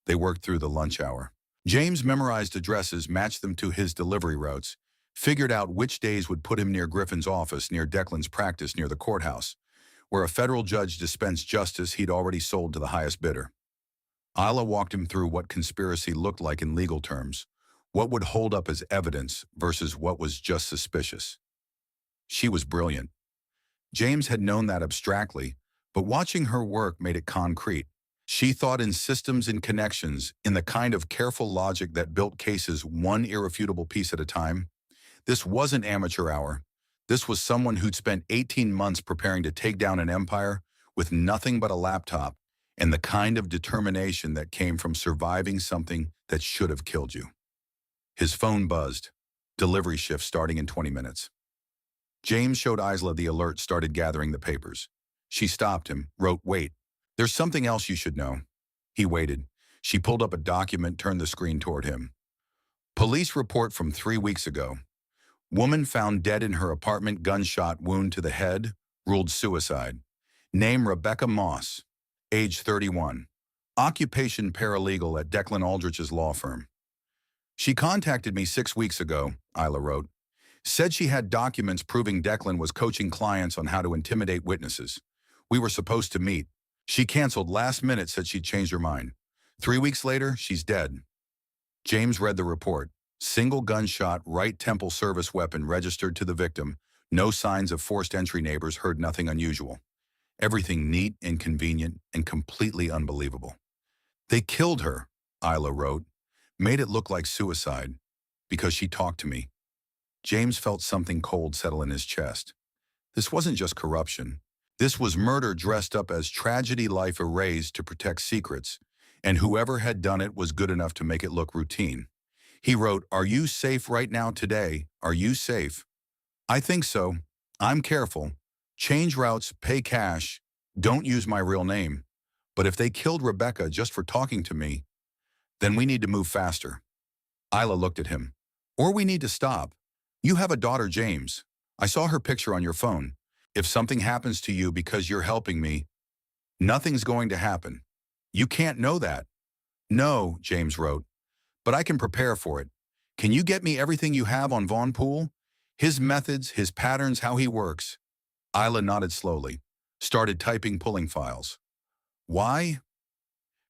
Speaker 1: They worked through the lunch hour. James memorized addresses, matched them to his delivery routes, figured out which days would put him near Griffin's office, near Declan's practice, near the courthouse, where a federal judge dispensed justice he'd already sold to the highest bidder. Isla walked him through what conspiracy looked like in legal terms, what would hold up as evidence versus what was just suspicious. She was brilliant. James had known that abstractly, but watching her work made it concrete. She thought in systems and connections, in the kind of careful logic that built cases one irrefutable piece at a time. This wasn't amateur hour. This was someone who'd spent 18 months preparing to take down an empire with nothing but a laptop and the kind of determination that came from surviving something that should have killed you. His phone buzzed. Delivery shift starting in 20 minutes. James showed Isla the alert, started gathering the papers. She stopped him, wrote, "Wait, there's something else you should know." He waited. She pulled up a document, turned the screen toward him. Police report from 3 weeks ago. Woman found dead in her apartment, gunshot wound to the head, ruled suicide. Name Rebecca Moss, age 31. Occupation paralegal at Declan Aldrich's law firm. She contacted me 6 weeks ago, Isla wrote. Said she had documents proving Declan was coaching clients on how to intimidate witnesses. We were supposed to meet. She canceled last minute, said she'd changed her mind. 3 weeks later, she's dead. James read the report. Single gunshot, right temple service weapon registered to the victim. No signs of forced entry. Neighbors heard nothing unusual. Everything neat and convenient and completely unbelievable. They killed her, Isla wrote. Made it look like suicide. Because she talked to me. James felt something cold settle in his chest. This wasn't just corruption. This was murder dressed up as tragedy, life erased to protect secrets. And whoever had done it was good enough to make it look routine. He wrote, "Are you safe right now today? Are you safe?" "I think so. I'm careful. Change routes, pay cash. Don't use my real name. But if they killed Rebecca just for talking to me, then we need to move faster." Isla looked at him. "Or we need to stop. You have a daughter, James. I saw her picture on your phone. If something happens to you because you're helping me, nothing's going to happen. You can't know that." "No," James wrote, "but I can prepare for it. Can you get me everything you have on Vaughn Poole? His methods, his patterns, how he works?" Isla nodded slowly, started typing, pulling files. "Why?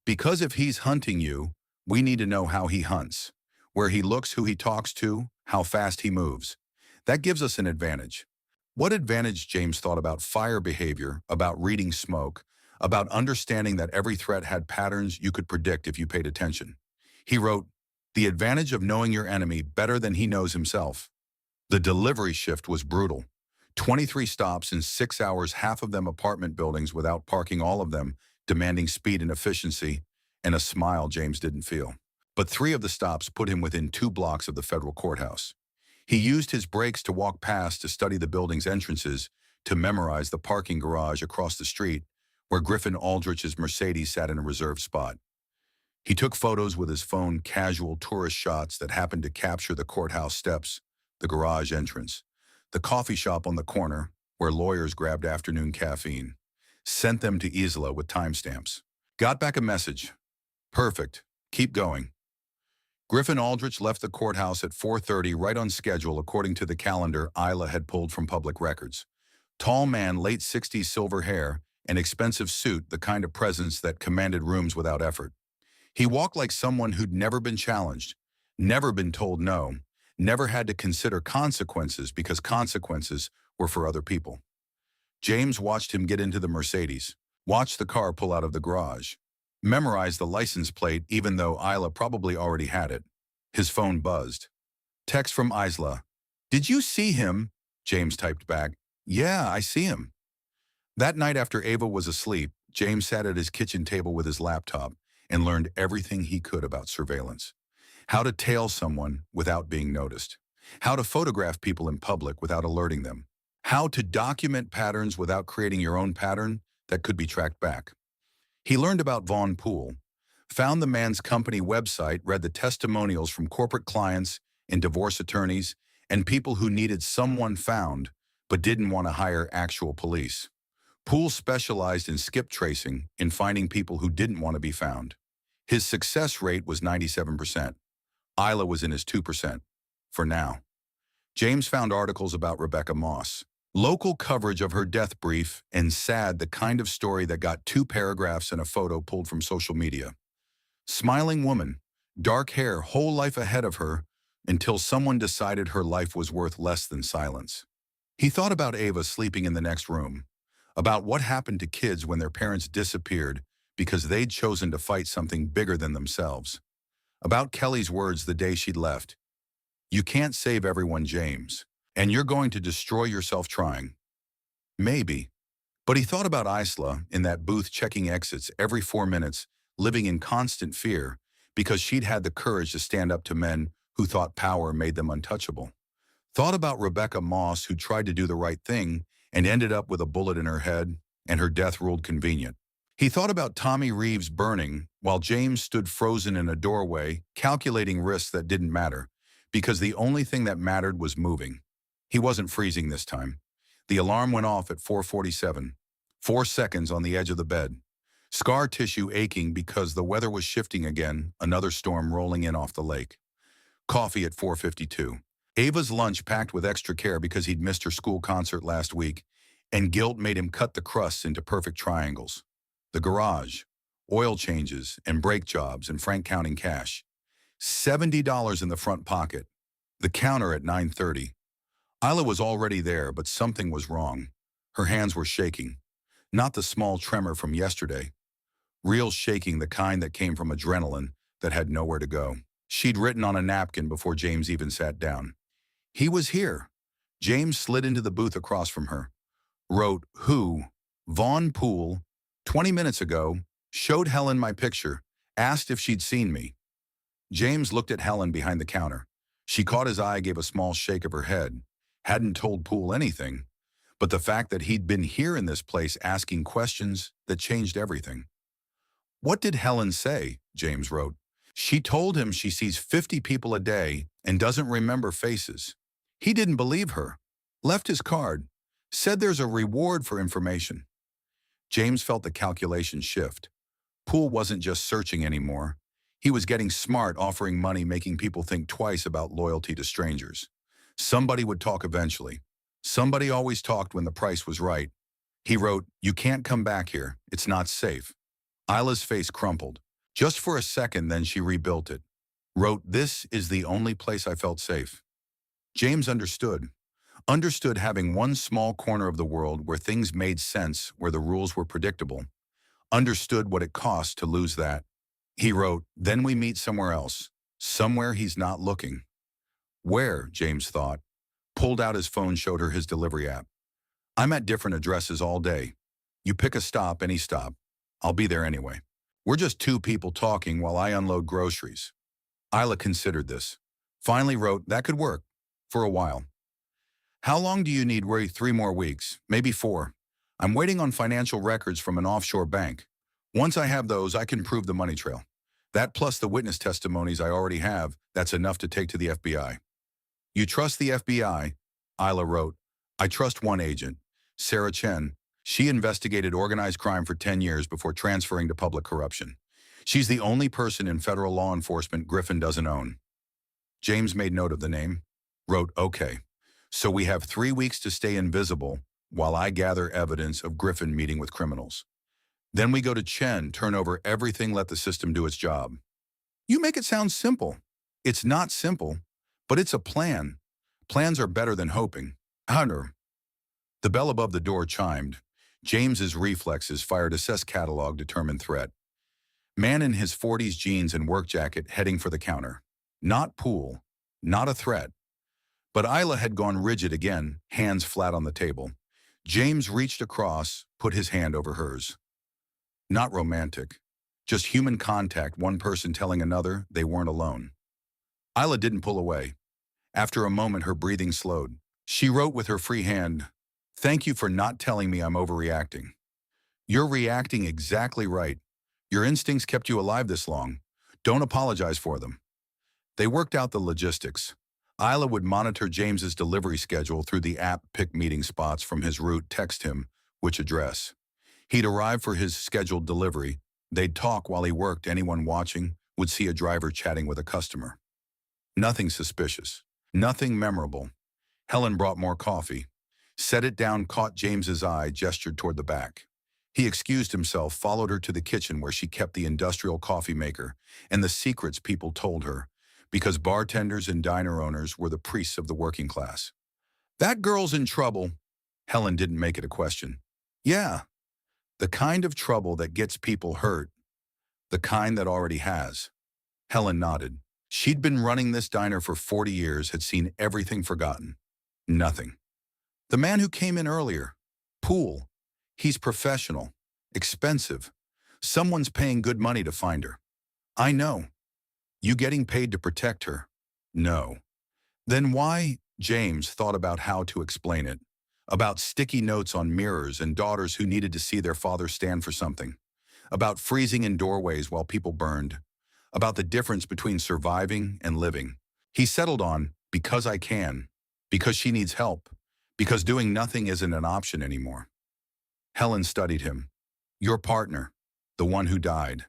Speaker 1: Because if he's hunting you, we need to know how he hunts, where he looks, who he talks to, how fast he moves. That gives us an advantage." What advantage? James thought about fire behavior, about reading smoke, about understanding that every threat had patterns you could predict if you paid attention. He wrote, "The advantage of knowing your enemy better than he knows himself." The delivery shift was brutal. 23 stops in 6 hours, half of them apartment buildings without parking, all of them demanding speed and efficiency, and a smile James didn't feel. But 3 of the stops put him within 2 blocks of the federal courthouse. He used his breaks to walk past, to study the building's entrances, to memorize the parking garage across the street where Griffin Aldrich's Mercedes sat in a reserved spot. He took photos with his phone, casual tourist shots that happened to capture the courthouse steps, the garage entrance, the coffee shop on the corner where lawyers grabbed afternoon caffeine. Sent them to Isla with timestamps. Got back a message. "Perfect. Keep going." Griffin Aldrich left the courthouse at 4:30, right on schedule according to the calendar Isla had pulled from public records. Tall man, late 60s, silver hair, an expensive suit, the kind of presence that commanded rooms without effort. He walked like someone who'd never been challenged, never been told no, never had to consider consequences because consequences were for other people. James watched him get into the Mercedes, watched the car pull out of the garage, memorized the license plate even though Isla probably already had it. His phone buzzed. Text from Isla. "Did you see him?" James typed back. "Yeah, I see him." That night after Ava was asleep, James sat at his kitchen table with his laptop and learned everything he could about surveillance. How to tail someone without being noticed. How to photograph people in public without alerting them. How to document patterns without creating your own pattern that could be tracked back. He learned about Vaughn Poole, found the man's company website, read the testimonials from corporate clients and divorce attorneys and people who needed someone found but didn't want to hire actual police. Poole specialized in skip tracing, in finding people who didn't want to be found. His success rate was 97%. Isla was in his 2%. For now. James found articles about Rebecca Moss. Local coverage of her death brief, and sad, the kind of story that got 2 paragraphs and a photo pulled from social media. Smiling woman, dark hair, whole life ahead of her, until someone decided her life was worth less than silence. He thought about Ava sleeping in the next room, about what happened to kids when their parents disappeared because they'd chosen to fight something bigger than themselves. About Kelly's words the day she'd left, "You can't save everyone, James, and you're going to destroy yourself trying." Maybe. But he thought about Isla in that booth checking exits every 4 minutes, living in constant fear because she'd had the courage to stand up to men who thought power made them untouchable. Thought about Rebecca Moss, who tried to do the right thing and ended up with a bullet in her head, and her death ruled convenient. He thought about Tommy Reeves burning while James stood frozen in a doorway, calculating risks that didn't matter, because the only thing that mattered was moving. He wasn't freezing this time. The alarm went off at 4:47, 4 seconds on the edge of the bed. Scar tissue aching because the weather was shifting again, another storm rolling in off the lake. Coffee at 4:52. Ava's lunch packed with extra care because he'd missed her school concert last week, and guilt made him cut the crusts into perfect triangles. The garage, oil changes and brake jobs, and Frank counting cash. $70 in the front pocket. The counter at 9:30. Isla was already there, but something was wrong. Her hands were shaking. Not the small tremor from yesterday. Real shaking, the kind that came from adrenaline that had nowhere to go. She'd written on a napkin before James even sat down. He was here. James slid into the booth across from her. Wrote, "Who? Vaughn Poole, 20 minutes ago, showed Helen my picture, asked if she'd seen me." James looked at Helen behind the counter. She caught his eye, gave a small shake of her head. Hadn't told Poole anything, but the fact that he'd been here in this place asking questions that changed everything. "What did Helen say?" James wrote. "She told him she sees 50 people a day and doesn't remember faces. He didn't believe her. Left his card. Said there's a reward for information." James felt the calculation shift. Poole wasn't just searching anymore. He was getting smart, offering money, making people think twice about loyalty to strangers. Somebody would talk eventually. Somebody always talked when the price was right. He wrote, "You can't come back here. It's not safe." Isla's face crumpled. Just for a second, then she rebuilt it. Wrote, "This is the only place I felt safe." James understood. Understood having one small corner of the world where things made sense, where the rules were predictable. Understood what it cost to lose that. He wrote, "Then we meet somewhere else. Somewhere he's not looking." Where, James thought. Pulled out his phone, showed her his delivery app. "I'm at different addresses all day. You pick a stop, any stop. I'll be there anyway. We're just two people talking while I unload groceries." Isla considered this. Finally wrote, "That could work. For a while." "How long do you need?" "Worry, 3 more weeks, maybe 4. I'm waiting on financial records from an offshore bank. Once I have those, I can prove the money trail. That plus the witness testimonies I already have, that's enough to take to the FBI." "You trust the FBI?" Isla wrote. "I trust one agent, Sarah Chen. She investigated organized crime for 10 years before transferring to public corruption. She's the only person in federal law enforcement Griffin doesn't own." James made note of the name. Wrote, "Okay. So we have 3 weeks to stay invisible while I gather evidence of Griffin meeting with criminals. Then we go to Chen, turn over everything, let the system do its job." You make it sound simple. It's not simple, but it's a plan. Plans are better than hoping. Hunter. The bell above the door chimed. James's reflexes fired assess catalog, determined threat. Man in his 40s, jeans and work jacket, heading for the counter. Not Poole. Not a threat. But Isla had gone rigid again, hands flat on the table. James reached across, put his hand over hers. Not romantic. Just human contact, one person telling another they weren't alone. Isla didn't pull away. After a moment, her breathing slowed. She wrote with her free hand, "Thank you for not telling me I'm overreacting. You're reacting exactly right. Your instincts kept you alive this long. Don't apologize for them." They worked out the logistics. Isla would monitor James's delivery schedule through the app, pick meeting spots from his route, text him which address. He'd arrive for his scheduled delivery. They'd talk while he worked. Anyone watching would see a driver chatting with a customer. Nothing suspicious. Nothing memorable. Helen brought more coffee. Set it down, caught James's eye, gestured toward the back. He excused himself, followed her to the kitchen where she kept the industrial coffee maker and the secrets people told her, because bartenders and diner owners were the priests of the working class. "That girl's in trouble." Helen didn't make it a question. "Yeah." The kind of trouble that gets people hurt, the kind that already has. Helen nodded. She'd been running this diner for 40 years, had seen everything forgotten. Nothing. The man who came in earlier. Poole. He's professional. Expensive. Someone's paying good money to find her. I know. You getting paid to protect her? No. Then why? James thought about how to explain it. About sticky notes on mirrors and daughters who needed to see their father stand for something. About freezing in doorways while people burned. About the difference between surviving and living. He settled on, because I can. Because she needs help. Because doing nothing isn't an option anymore. Helen studied him. Your partner. The one who died.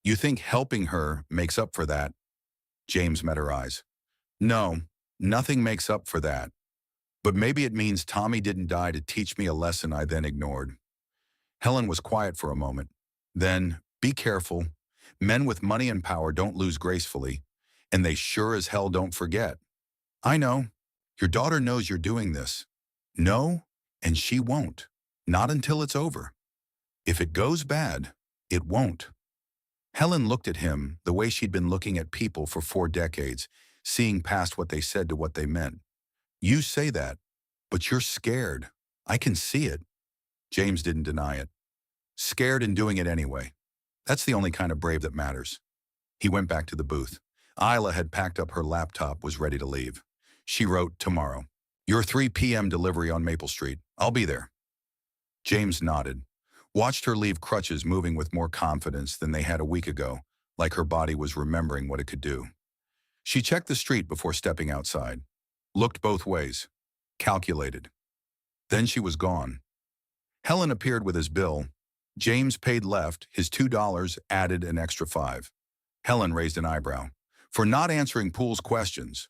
Speaker 1: You think helping her makes up for that? James met her eyes. No, nothing makes up for that. But maybe it means Tommy didn't die to teach me a lesson I then ignored. Helen was quiet for a moment. Then, be careful. Men with money and power don't lose gracefully, and they sure as hell don't forget. I know. Your daughter knows you're doing this. No, and she won't. Not until it's over. If it goes bad, it won't. Helen looked at him the way she'd been looking at people for 4 decades, seeing past what they said to what they meant. You say that, but you're scared. I can see it. James didn't deny it. Scared and doing it anyway. That's the only kind of brave that matters. He went back to the booth. Isla had packed up her laptop, was ready to leave. She wrote, tomorrow. Your 3 p.m. delivery on Maple Street. I'll be there. James nodded, watched her leave, crutches moving with more confidence than they had a week ago, like her body was remembering what it could do. She checked the street before stepping outside, looked both ways, calculated. Then she was gone. Helen appeared with his bill. James paid left, his $2 added an extra 5. Helen raised an eyebrow. For not answering Poole's questions.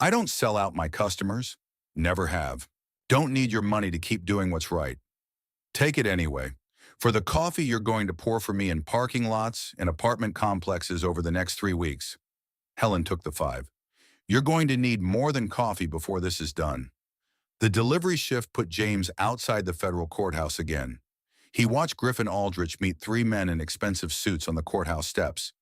Speaker 1: I don't sell out my customers. Never have. Don't need your money to keep doing what's right. Take it anyway. For the coffee you're going to pour for me in parking lots and apartment complexes over the next 3 weeks. Helen took the 5. You're going to need more than coffee before this is done. The delivery shift put James outside the federal courthouse again. He watched Griffin Aldrich meet 3 men in expensive suits on the courthouse steps,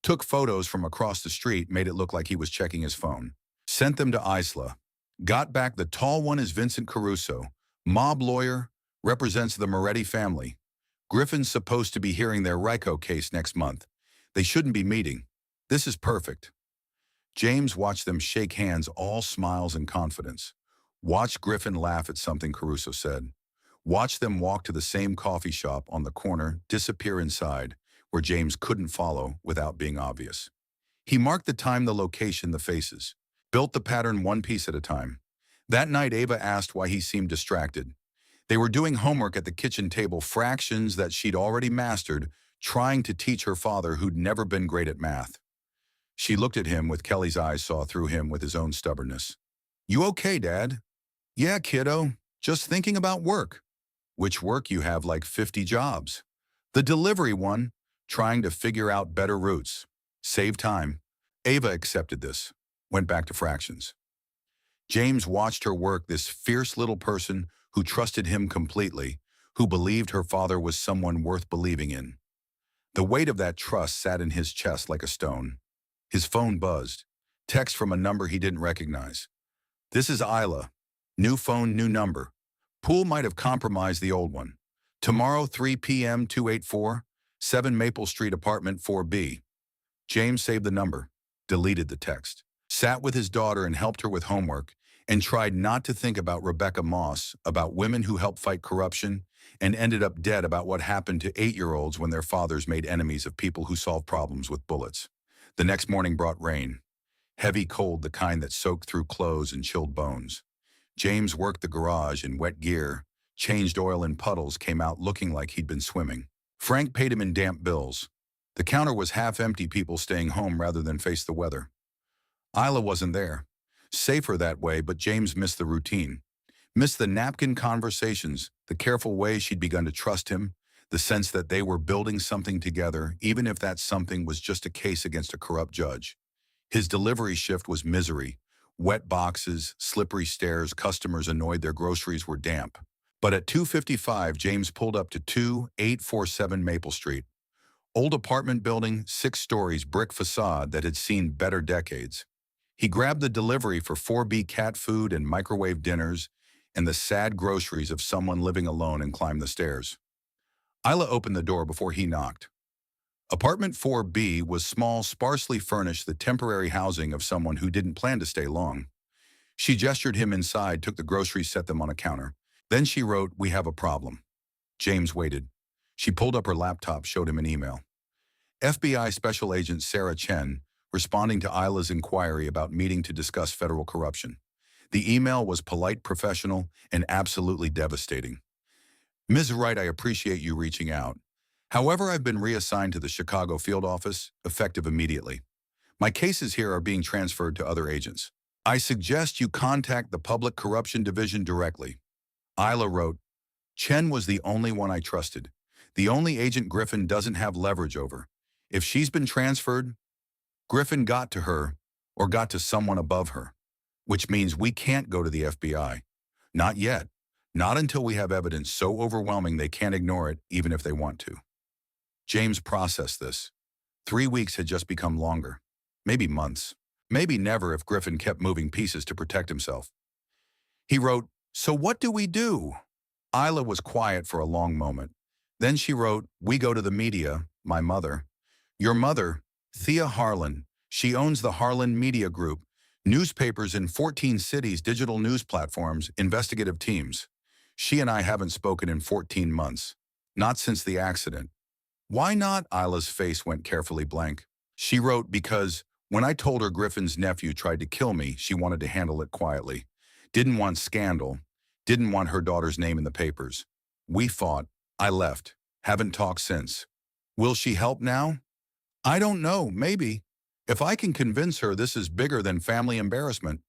Speaker 1: took photos from across the street, made it look like he was checking his phone, sent them to Isla, got back. The tall one is Vincent Caruso, mob lawyer, represents the Moretti family. Griffin's supposed to be hearing their RICO case next month. They shouldn't be meeting. This is perfect. James watched them shake hands, all smiles and confidence. Watched Griffin laugh at something Caruso said. Watched them walk to the same coffee shop on the corner, disappear inside, where James couldn't follow without being obvious. He marked the time, the location, the faces. Built the pattern one piece at a time. That night, Ava asked why he seemed distracted. They were doing homework at the kitchen table, fractions that she'd already mastered, trying to teach her father who'd never been great at math. She looked at him with Kelly's eyes, saw through him with his own stubbornness. You okay, Dad? Yeah, kiddo. Just thinking about work. Which work? You have like 50 jobs. The delivery one, trying to figure out better routes. Save time. Ava accepted this, went back to fractions. James watched her work, this fierce little person who trusted him completely, who believed her father was someone worth believing in. The weight of that trust sat in his chest like a stone. His phone buzzed. Text from a number he didn't recognize. This is Isla. New phone, new number. Poole might have compromised the old one. Tomorrow, 3 p.m., 284, 7 Maple Street, apartment 4B. James saved the number, deleted the text, sat with his daughter and helped her with homework, and tried not to think about Rebecca Moss, about women who helped fight corruption, and ended up dead, about what happened to 8-year-olds when their fathers made enemies of people who solved problems with bullets. The next morning brought rain. Heavy cold, the kind that soaked through clothes and chilled bones. James worked the garage in wet gear, changed oil in puddles, came out looking like he'd been swimming. Frank paid him in damp bills. The counter was half empty, people staying home rather than face the weather. Isla wasn't there. Safer that way, but James missed the routine. Missed the napkin conversations, the careful way she'd begun to trust him, the sense that they were building something together, even if that something was just a case against a corrupt judge. His delivery shift was misery. Wet boxes, slippery stairs, customers annoyed their groceries were damp. But at 2:55, James pulled up to 2847 Maple Street. Old apartment building, 6 stories, brick facade that had seen better decades. He grabbed the delivery for 4B cat food and microwave dinners and the sad groceries of someone living alone and climbed the stairs. Isla opened the door before he knocked. Apartment 4B was small, sparsely furnished, the temporary housing of someone who didn't plan to stay long. She gestured him inside, took the groceries, set them on a counter. Then she wrote, "We have a problem." James waited. She pulled up her laptop, showed him an email. FBI Special Agent Sarah Chen, responding to Isla's inquiry about meeting to discuss federal corruption. The email was polite, professional, and absolutely devastating. "Ms. Wright, I appreciate you reaching out. However, I've been reassigned to the Chicago field office, effective immediately. My cases here are being transferred to other agents. I suggest you contact the Public Corruption Division directly." Isla wrote, "Chen was the only one I trusted. The only agent Griffin doesn't have leverage over. If she's been transferred, Griffin got to her or got to someone above her, which means we can't go to the FBI. Not yet. Not until we have evidence so overwhelming they can't ignore it even if they want to." James processed this. 3 weeks had just become longer. Maybe months. Maybe never if Griffin kept moving pieces to protect himself. He wrote, "So what do we do?" Isla was quiet for a long moment. Then she wrote, "We go to the media, my mother. Your mother, Thea Harlan. She owns the Harlan Media Group, newspapers in 14 cities, digital news platforms, investigative teams. She and I haven't spoken in 14 months. Not since the accident." "Why not?" Isla's face went carefully blank. She wrote, "Because when I told her Griffin's nephew tried to kill me, she wanted to handle it quietly. Didn't want scandal. Didn't want her daughter's name in the papers. We fought. I left. Haven't talked since. Will she help now? I don't know, maybe. If I can convince her this is bigger than family embarrassment,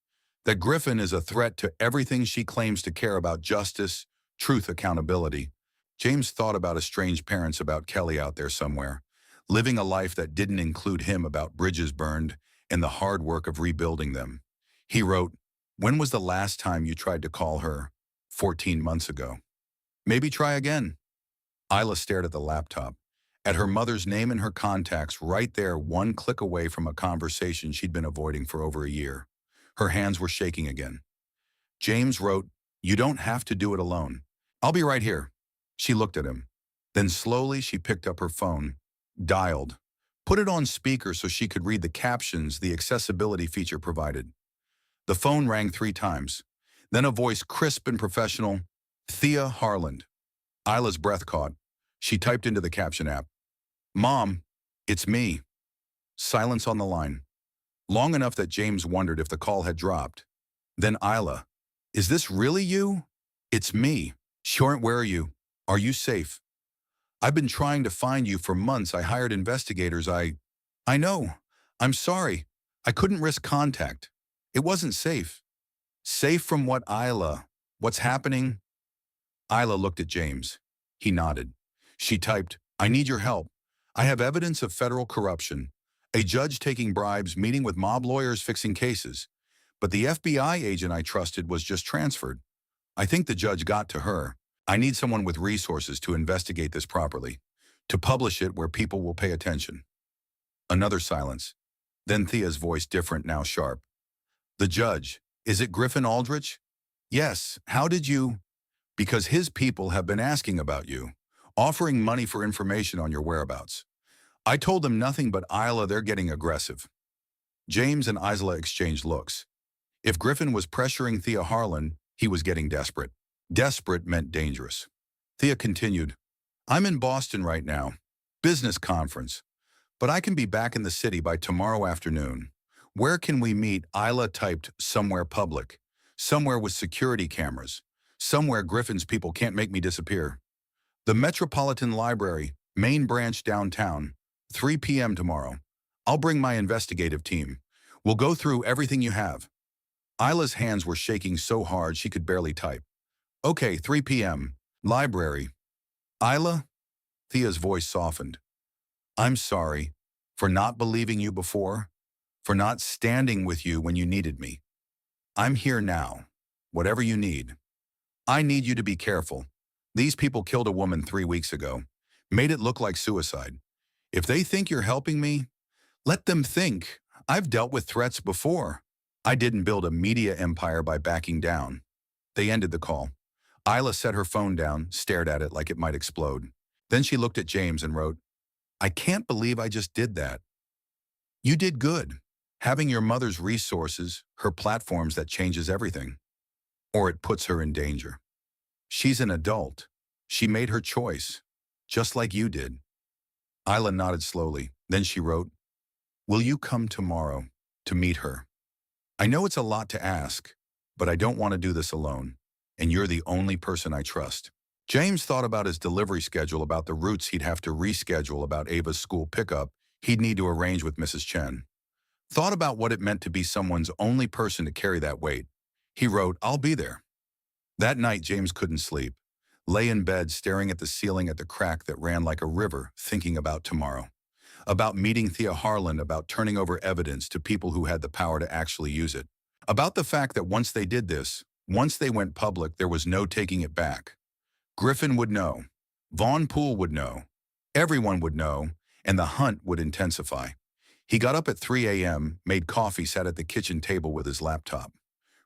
Speaker 1: that Griffin is a threat to everything she claims to care about: justice, truth, accountability." James thought about estranged parents, about Kelly out there somewhere, living a life that didn't include him, about bridges burned and the hard work of rebuilding them. He wrote, "When was the last time you tried to call her?" 14 months ago. "Maybe try again." Isla stared at the laptop, at her mother's name and her contacts right there, one click away from a conversation she'd been avoiding for over a year. Her hands were shaking again. James wrote, "You don't have to do it alone. I'll be right here." She looked at him. Then slowly she picked up her phone, dialed, put it on speaker so she could read the captions the accessibility feature provided. The phone rang 3 times. Then a voice, crisp and professional, "Thea Harlan." Isla's breath caught. She typed into the caption app, "Mom, it's me." Silence on the line. Long enough that James wondered if the call had dropped. Then Isla, "Is this really you?" "It's me." "Sure, where are you? Are you safe?" "I've been trying to find you for months. I hired investigators. I know. I'm sorry. I couldn't risk contact. It wasn't safe." "Safe from what, Isla? What's happening?" Isla looked at James. He nodded. She typed, "I need your help. I have evidence of federal corruption. A judge taking bribes, meeting with mob lawyers, fixing cases. But the FBI agent I trusted was just transferred. I think the judge got to her. I need someone with resources to investigate this properly, to publish it where people will pay attention." Another silence. Then Thea's voice, different now, sharp. "The judge. Is it Griffin Aldrich?" "Yes. How did you?" "Because his people have been asking about you, offering money for information on your whereabouts. I told them nothing, but Isla, they're getting aggressive." James and Isla exchanged looks. If Griffin was pressuring Thea Harlan, he was getting desperate. Desperate meant dangerous. Thea continued, "I'm in Boston right now. Business conference. But I can be back in the city by tomorrow afternoon. Where can we meet?" Isla typed, "Somewhere public. Somewhere with security cameras. Somewhere Griffin's people can't make me disappear. The Metropolitan Library, main branch downtown. 3 p.m. tomorrow. I'll bring my investigative team. We'll go through everything you have." Isla's hands were shaking so hard she could barely type. "Okay, 3 p.m. Library." "Isla?" Thea's voice softened. "I'm sorry for not believing you before, for not standing with you when you needed me. I'm here now. Whatever you need." I need you to be careful. These people killed a woman 3 weeks ago, made it look like suicide. If they think you're helping me, let them think. I've dealt with threats before. I didn't build a media empire by backing down. They ended the call. Isla set her phone down, stared at it like it might explode. Then she looked at James and wrote, I can't believe I just did that. You did good. Having your mother's resources, her platforms, that changes everything. Or it puts her in danger. She's an adult. She made her choice, just like you did. Isla nodded slowly. Then she wrote, will you come tomorrow to meet her? I know it's a lot to ask, but I don't want to do this alone, and you're the only person I trust. James thought about his delivery schedule, about the routes he'd have to reschedule, about Ava's school pickup he'd need to arrange with Mrs. Chen. Thought about what it meant to be someone's only person to carry that weight. He wrote, I'll be there. That night, James couldn't sleep. Lay in bed, staring at the ceiling, at the crack that ran like a river, thinking about tomorrow. About meeting Thea Harlan, about turning over evidence to people who had the power to actually use it. About the fact that once they did this, once they went public, there was no taking it back. Griffin would know. Vaughn Poole would know. Everyone would know, and the hunt would intensify. He got up at 3 a.m., made coffee, sat at the kitchen table with his laptop.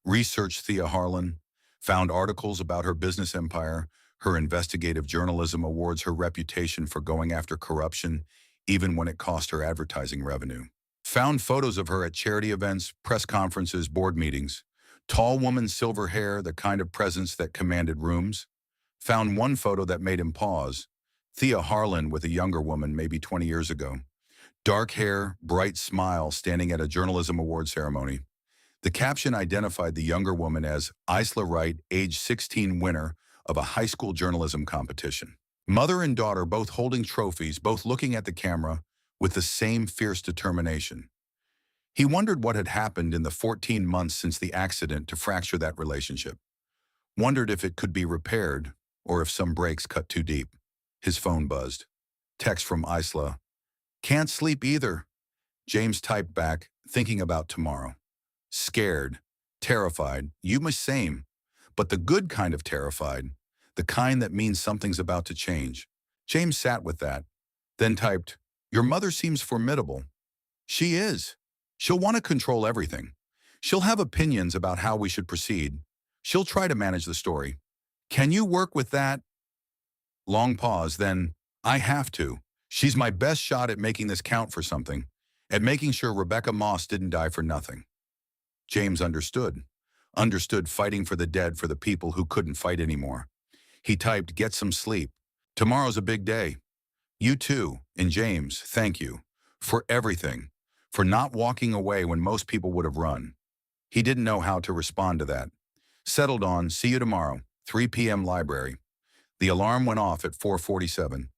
Speaker 1: Researched Thea Harlan, found articles about her business empire, her investigative journalism awards, her reputation for going after corruption, even when it cost her advertising revenue. Found photos of her at charity events, press conferences, board meetings. Tall woman, silver hair, the kind of presence that commanded rooms. Found one photo that made him pause. Thea Harlan with a younger woman, maybe 20 years ago. Dark hair, bright smile, standing at a journalism award ceremony. The caption identified the younger woman as Isla Wright, age 16, winner of a high school journalism competition. Mother and daughter both holding trophies, both looking at the camera with the same fierce determination. He wondered what had happened in the 14 months since the accident to fracture that relationship. Wondered if it could be repaired or if some breaks cut too deep. His phone buzzed. Text from Isla. Can't sleep either. James typed back, thinking about tomorrow. Scared, terrified, you must same, but the good kind of terrified, the kind that means something's about to change. James sat with that, then typed, your mother seems formidable. She is. She'll want to control everything. She'll have opinions about how we should proceed. She'll try to manage the story. Can you work with that? Long pause, then, I have to. She's my best shot at making this count for something, at making sure Rebecca Moss didn't die for nothing. James understood. Understood fighting for the dead, for the people who couldn't fight anymore. He typed, get some sleep. Tomorrow's a big day. You too, and James, thank you. For everything. For not walking away when most people would have run. He didn't know how to respond to that. Settled on, see you tomorrow, 3 p.m. library. The alarm went off at 4:47.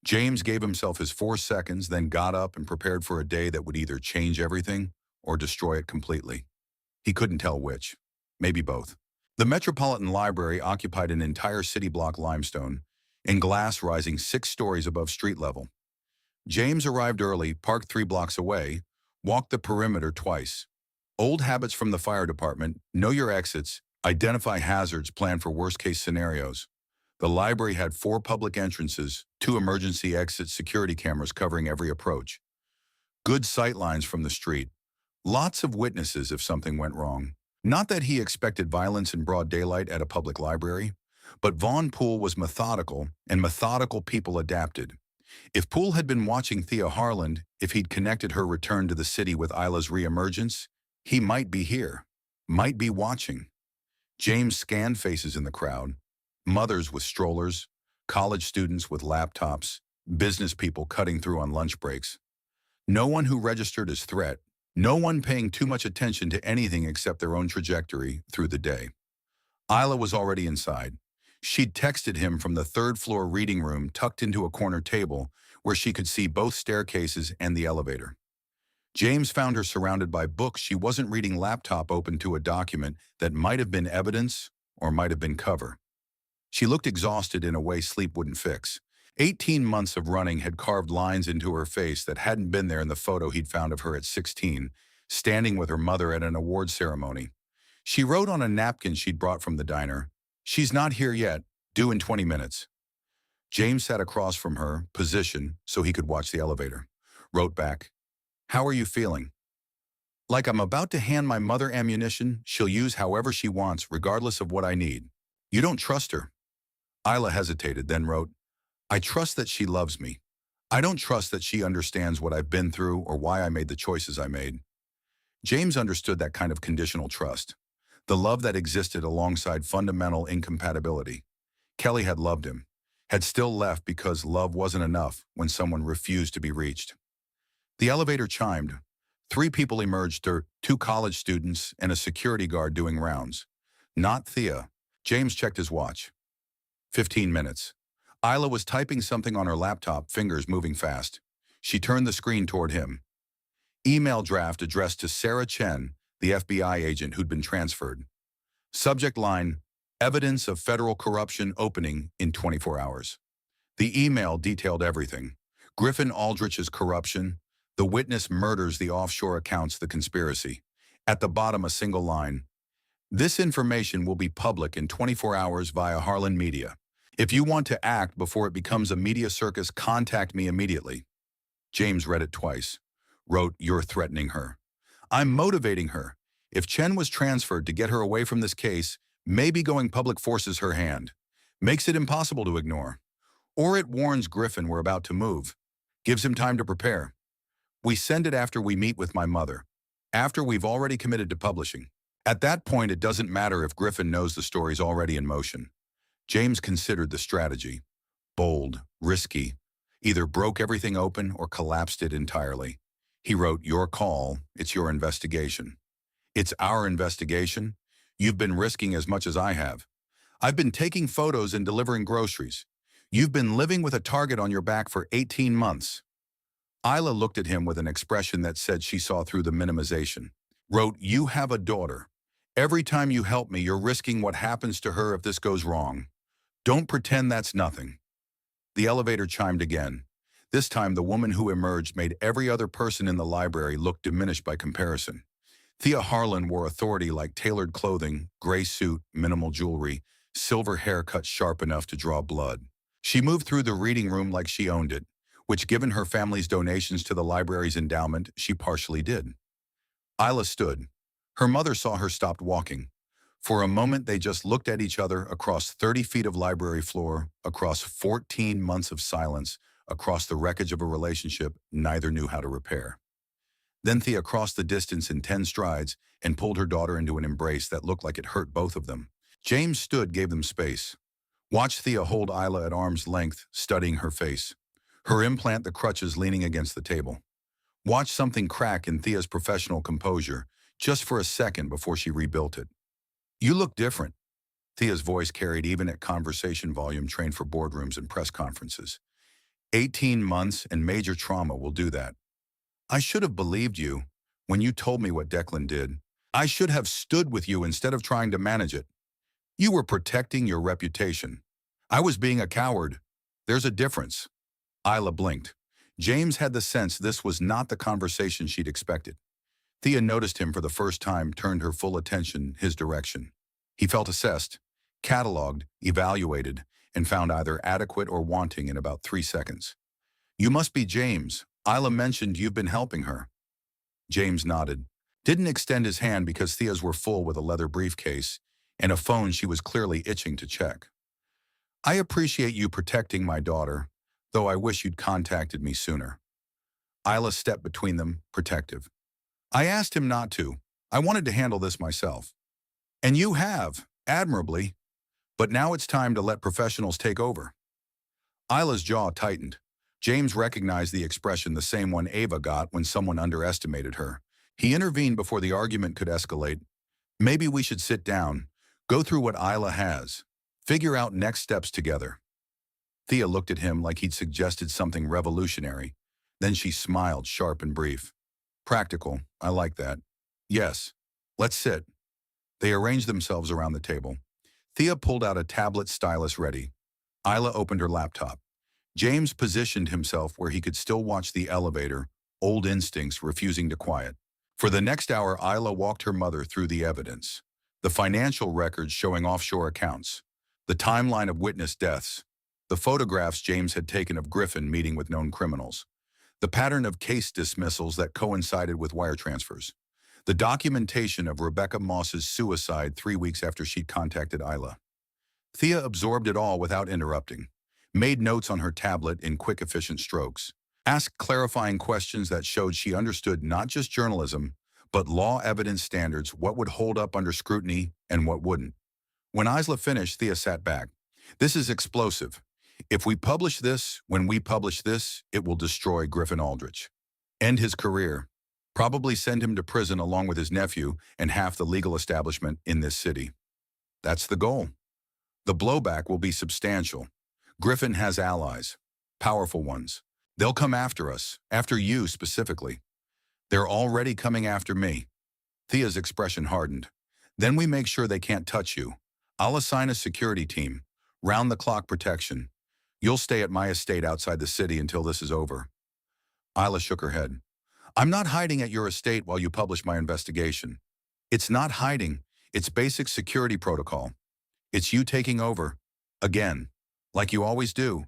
Speaker 1: James gave himself his 4 seconds, then got up and prepared for a day that would either change everything or destroy it completely. He couldn't tell which. Maybe both. The Metropolitan Library occupied an entire city block limestone, in glass rising 6 stories above street level. James arrived early, parked 3 blocks away, walked the perimeter twice. Old habits from the fire department, know your exits, identify hazards, plan for worst-case scenarios. The library had 4 public entrances, 2 emergency exits, security cameras covering every approach. Good sight lines from the street. Lots of witnesses if something went wrong. Not that he expected violence in broad daylight at a public library, but Vaughn Poole was methodical, and methodical people adapted. If Poole had been watching Thea Harlan, if he'd connected her return to the city with Isla's reemergence, he might be here, might be watching. James scanned faces in the crowd. Mothers with strollers, college students with laptops, business people cutting through on lunch breaks. No one who registered as threat, no one paying too much attention to anything except their own trajectory through the day. Isla was already inside. She'd texted him from the 3rd floor reading room tucked into a corner table where she could see both staircases and the elevator. James found her surrounded by books she wasn't reading, laptop open to a document that might have been evidence or might have been cover. She looked exhausted in a way sleep wouldn't fix. 18 months of running had carved lines into her face that hadn't been there in the photo he'd found of her at 16, standing with her mother at an award ceremony. She wrote on a napkin she'd brought from the diner, She's not here yet, due in 20 minutes. James sat across from her, positioned so he could watch the elevator. Wrote back, "How are you feeling?" "Like I'm about to hand my mother ammunition she'll use however she wants, regardless of what I need." "You don't trust her." Isla hesitated, then wrote, "I trust that she loves me. I don't trust that she understands what I've been through or why I made the choices I made." James understood that kind of conditional trust, the love that existed alongside fundamental incompatibility. Kelly had loved him, had still left because love wasn't enough when someone refused to be reached. The elevator chimed. 3 people emerged, two college students and a security guard doing rounds. Not Thea. James checked his watch. 15 minutes. Isla was typing something on her laptop, fingers moving fast. She turned the screen toward him. Email draft addressed to Sarah Chen, the FBI agent who'd been transferred. Subject line, "Evidence of federal corruption opening in 24 hours." The email detailed everything. Griffin Aldrich's corruption. The witness murders the offshore accounts, the conspiracy. At the bottom, a single line. "This information will be public in 24 hours via Harlan Media. If you want to act before it becomes a media circus, contact me immediately." James read it twice. Wrote, "You're threatening her." "I'm motivating her. If Chen was transferred to get her away from this case, maybe going public forces her hand. Makes it impossible to ignore. Or it warns Griffin we're about to move. Gives him time to prepare. We send it after we meet with my mother. After we've already committed to publishing. At that point, it doesn't matter if Griffin knows the story's already in motion." James considered the strategy. Bold, risky. Either broke everything open or collapsed it entirely. He wrote, "Your call, it's your investigation." "It's our investigation? You've been risking as much as I have. I've been taking photos and delivering groceries. You've been living with a target on your back for 18 months. Isla looked at him with an expression that said she saw through the minimization. Wrote, "You have a daughter. Every time you help me, you're risking what happens to her if this goes wrong. Don't pretend that's nothing." The elevator chimed again. This time, the woman who emerged made every other person in the library look diminished by comparison. Thea Harlan wore authority like tailored clothing, gray suit, minimal jewelry, silver hair cut sharp enough to draw blood. She moved through the reading room like she owned it, which, given her family's donations to the library's endowment, she partially did. Isla stood. Her mother saw her, stopped walking. For a moment, they just looked at each other across 30 feet of library floor, across 14 months of silence, across the wreckage of a relationship neither knew how to repair. Then Thea crossed the distance in 10 strides and pulled her daughter into an embrace that looked like it hurt both of them. James stood, gave them space. Watched Thea hold Isla at arm's length, studying her face. Her implant, the crutches leaning against the table. Watched something crack in Thea's professional composure, just for a second before she rebuilt it. "You look different." Thea's voice carried even at conversation volume trained for boardrooms and press conferences. 18 months and major trauma will do that. "I should have believed you when you told me what Declan did. I should have stood with you instead of trying to manage it. You were protecting your reputation. I was being a coward. There's a difference." Isla blinked. James had the sense this was not the conversation she'd expected. Thea noticed him for the first time, turned her full attention his direction. He felt assessed, cataloged, evaluated, and found either adequate or wanting in about 3 seconds. "You must be James. Isla mentioned you've been helping her." James nodded. Didn't extend his hand because Thea's were full with a leather briefcase and a phone she was clearly itching to check. "I appreciate you protecting my daughter, though I wish you'd contacted me sooner." Isla stepped between them, protective. "I asked him not to. I wanted to handle this myself. And you have, admirably. But now it's time to let professionals take over." Isla's jaw tightened. James recognized the expression, the same one Ava got when someone underestimated her. He intervened before the argument could escalate. "Maybe we should sit down, go through what Isla has, figure out next steps together." Thea looked at him like he'd suggested something revolutionary. Then she smiled, sharp and brief. "Practical, I like that. Yes, let's sit." They arranged themselves around the table. Thea pulled out a tablet, stylus ready. Isla opened her laptop. James positioned himself where he could still watch the elevator, old instincts refusing to quiet. For the next hour, Isla walked her mother through the evidence. The financial records showing offshore accounts. The timeline of witness deaths. The photographs James had taken of Griffin meeting with known criminals. The pattern of case dismissals that coincided with wire transfers. The documentation of Rebecca Moss's suicide 3 weeks after she'd contacted Isla. Thea absorbed it all without interrupting, made notes on her tablet in quick, efficient strokes, asked clarifying questions that showed she understood not just journalism, but law evidence standards, what would hold up under scrutiny and what wouldn't. When Isla finished, Thea sat back. This is explosive. If we publish this, when we publish this, it will destroy Griffin Aldrich. End his career. Probably send him to prison along with his nephew and half the legal establishment in this city. That's the goal. The blowback will be substantial. Griffin has allies, powerful ones. They'll come after us, after you specifically. They're already coming after me. Thea's expression hardened. Then we make sure they can't touch you. I'll assign a security team, round-the-clock protection. You'll stay at my estate outside the city until this is over. Isla shook her head. I'm not hiding at your estate while you publish my investigation. It's not hiding. It's basic security protocol. It's you taking over. Again. Like you always do.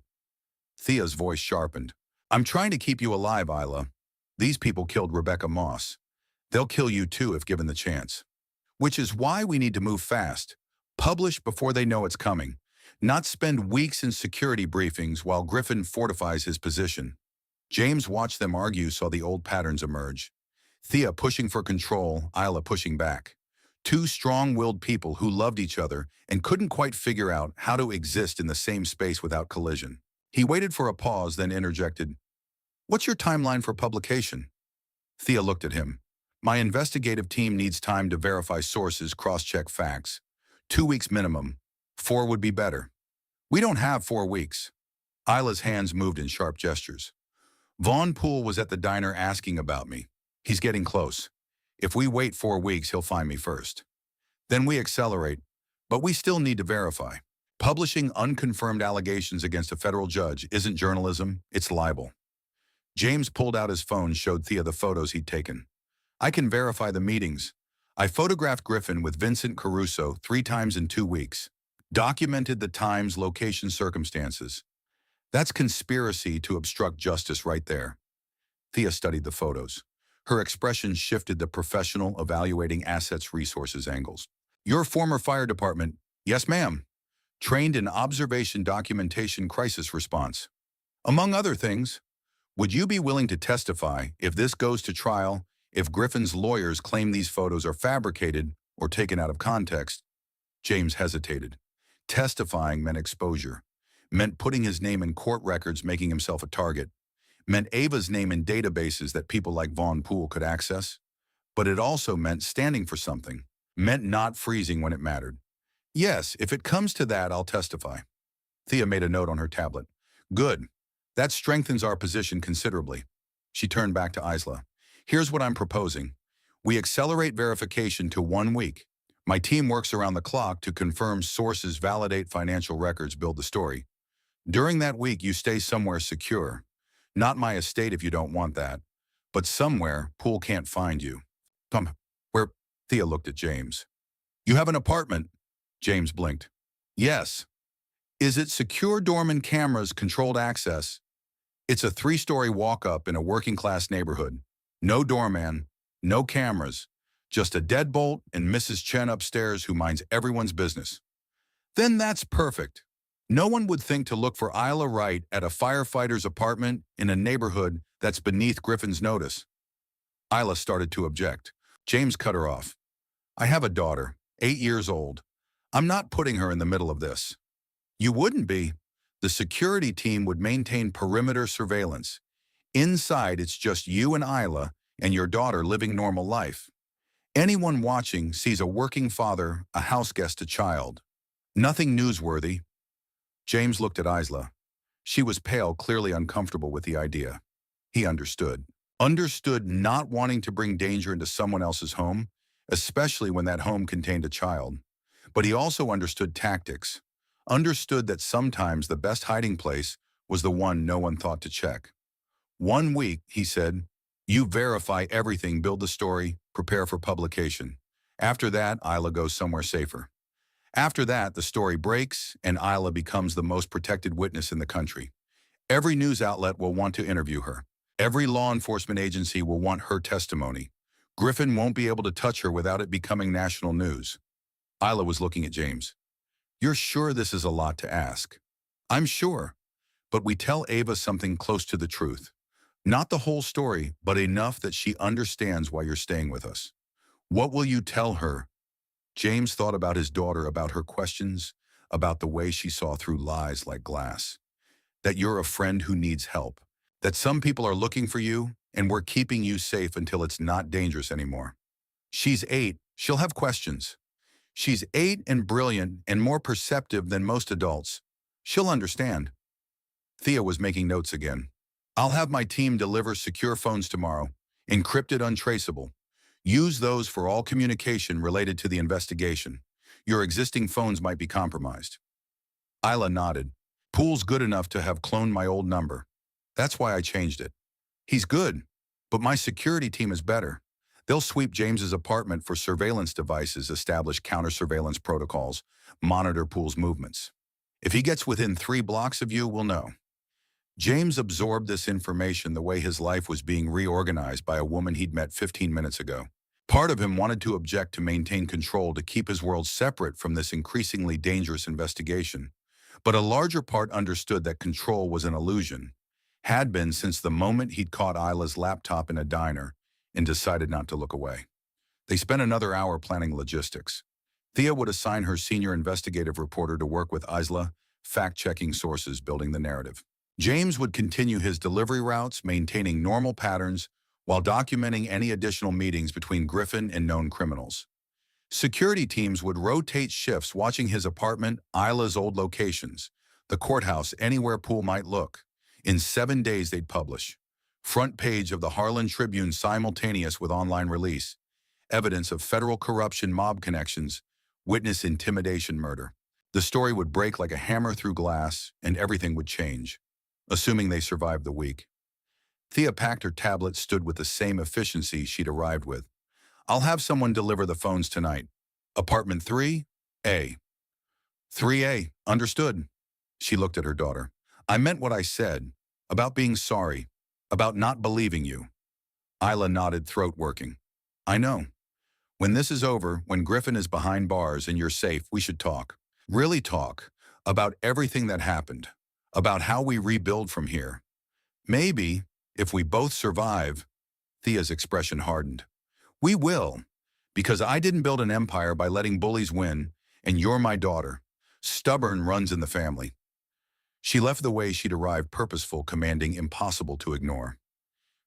Speaker 1: Thea's voice sharpened. I'm trying to keep you alive, Isla. These people killed Rebecca Moss. They'll kill you too if given the chance. Which is why we need to move fast. Publish before they know it's coming. Not spend weeks in security briefings while Griffin fortifies his position. James watched them argue, saw the old patterns emerge. Thea pushing for control, Isla pushing back. Two strong-willed people who loved each other and couldn't quite figure out how to exist in the same space without collision. He waited for a pause, then interjected, What's your timeline for publication? Thea looked at him. My investigative team needs time to verify sources, cross-check facts. 2 weeks minimum. 4 would be better. We don't have 4 weeks. Isla's hands moved in sharp gestures. Vaughn Poole was at the diner asking about me. He's getting close. If we wait 4 weeks, he'll find me first. Then we accelerate, but we still need to verify. Publishing unconfirmed allegations against a federal judge isn't journalism, it's libel. James pulled out his phone, showed Thea the photos he'd taken. I can verify the meetings. I photographed Griffin with Vincent Caruso 3 times in 2 weeks. Documented the times, location, circumstances. That's conspiracy to obstruct justice right there. Thea studied the photos. Her expression shifted the professional evaluating assets, resources angles. Your former fire department, yes ma'am, trained in observation, documentation, crisis response. Among other things, would you be willing to testify if this goes to trial, if Griffin's lawyers claim these photos are fabricated or taken out of context? James hesitated. Testifying meant exposure, meant putting his name in court records, making himself a target, meant Ava's name in databases that people like Vaughn Poole could access. But it also meant standing for something, meant not freezing when it mattered. Yes, if it comes to that, I'll testify. Thea made a note on her tablet. Good. That strengthens our position considerably. She turned back to Isla. Here's what I'm proposing. We accelerate verification to 1 week. My team works around the clock to confirm sources, validate financial records, build the story. During that week, you stay somewhere secure. Not my estate if you don't want that, but somewhere Poole can't find you. Where? Thea looked at James. You have an apartment? James blinked. Yes. Is it secure, dormant cameras, controlled access? It's a 3-story walk-up in a working-class neighborhood. No doorman, no cameras, just a deadbolt and Mrs. Chen upstairs who minds everyone's business. Then that's perfect. No one would think to look for Isla Wright at a firefighter's apartment in a neighborhood that's beneath Griffin's notice. Isla started to object. James cut her off. I have a daughter, 8 years old. I'm not putting her in the middle of this. You wouldn't be. The security team would maintain perimeter surveillance. Inside, it's just you and Isla and your daughter living normal life. Anyone watching sees a working father, a house guest, a child. Nothing newsworthy. James looked at Isla. She was pale, clearly uncomfortable with the idea. He understood. Understood not wanting to bring danger into someone else's home, especially when that home contained a child. But he also understood tactics. Understood that sometimes the best hiding place was the one no one thought to check. 1 week, he said. You verify everything, build the story, prepare for publication. After that, Isla goes somewhere safer. After that, the story breaks, and Isla becomes the most protected witness in the country. Every news outlet will want to interview her. Every law enforcement agency will want her testimony. Griffin won't be able to touch her without it becoming national news. Isla was looking at James. You're sure this is a lot to ask? I'm sure. But we tell Ava something close to the truth. Not the whole story, but enough that she understands why you're staying with us. What will you tell her? James thought about his daughter, about her questions, about the way she saw through lies like glass. That you're a friend who needs help. That some people are looking for you, and we're keeping you safe until it's not dangerous anymore. She's 8. She'll have questions. She's 8 and brilliant and more perceptive than most adults. She'll understand. Thea was making notes again. I'll have my team deliver secure phones tomorrow, encrypted, untraceable. Use those for all communication related to the investigation. Your existing phones might be compromised. Isla nodded. Pool's good enough to have cloned my old number. That's why I changed it. He's good, but my security team is better. They'll sweep James's apartment for surveillance devices, establish counter-surveillance protocols, monitor Pool's movements. If he gets within 3 blocks of you, we'll know. James absorbed this information the way his life was being reorganized by a woman he'd met 15 minutes ago. Part of him wanted to object to maintain control, to keep his world separate from this increasingly dangerous investigation. But a larger part understood that control was an illusion, had been since the moment he'd caught Isla's laptop in a diner and decided not to look away. They spent another hour planning logistics. Thea would assign her senior investigative reporter to work with Isla, fact-checking sources, building the narrative. James would continue his delivery routes, maintaining normal patterns, while documenting any additional meetings between Griffin and known criminals. Security teams would rotate shifts, watching his apartment, Isla's old locations, the courthouse, anywhere Pool might look. In 7 days, they'd publish. Front page of the Harlan Tribune simultaneous with online release. Evidence of federal corruption, mob connections, witness intimidation, murder. The story would break like a hammer through glass, and everything would change, assuming they survived the week. Thea packed her tablet, stood with the same efficiency she'd arrived with. I'll have someone deliver the phones tonight. Apartment 3A. 3A, understood. She looked at her daughter. I meant what I said, about being sorry, about not believing you. Isla nodded, throat working. I know. When this is over, when Griffin is behind bars and you're safe, we should talk. Really talk. About everything that happened. About how we rebuild from here. Maybe, if we both survive, Thea's expression hardened. We will, because I didn't build an empire by letting bullies win, and you're my daughter. Stubborn runs in the family. She left the way she'd arrived, purposeful, commanding, impossible to ignore.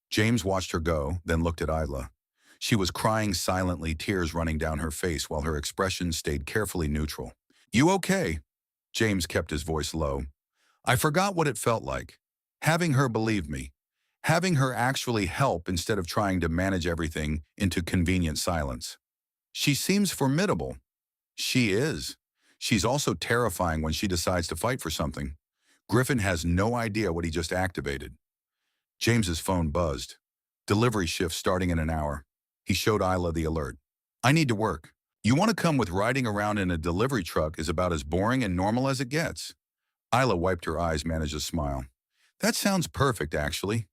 Speaker 1: James watched her go, then looked at Isla. She was crying silently, tears running down her face while her expression stayed carefully neutral. You okay? James kept his voice low. I forgot what it felt like. Having her believe me. Having her actually help instead of trying to manage everything into convenient silence. She seems formidable. She is. She's also terrifying when she decides to fight for something. Griffin has no idea what he just activated. James's phone buzzed. Delivery shift starting in an hour. He showed Isla the alert. I need to work. You want to come with? Riding around in a delivery truck is about as boring and normal as it gets. Isla wiped her eyes, managed a smile. That sounds perfect, actually.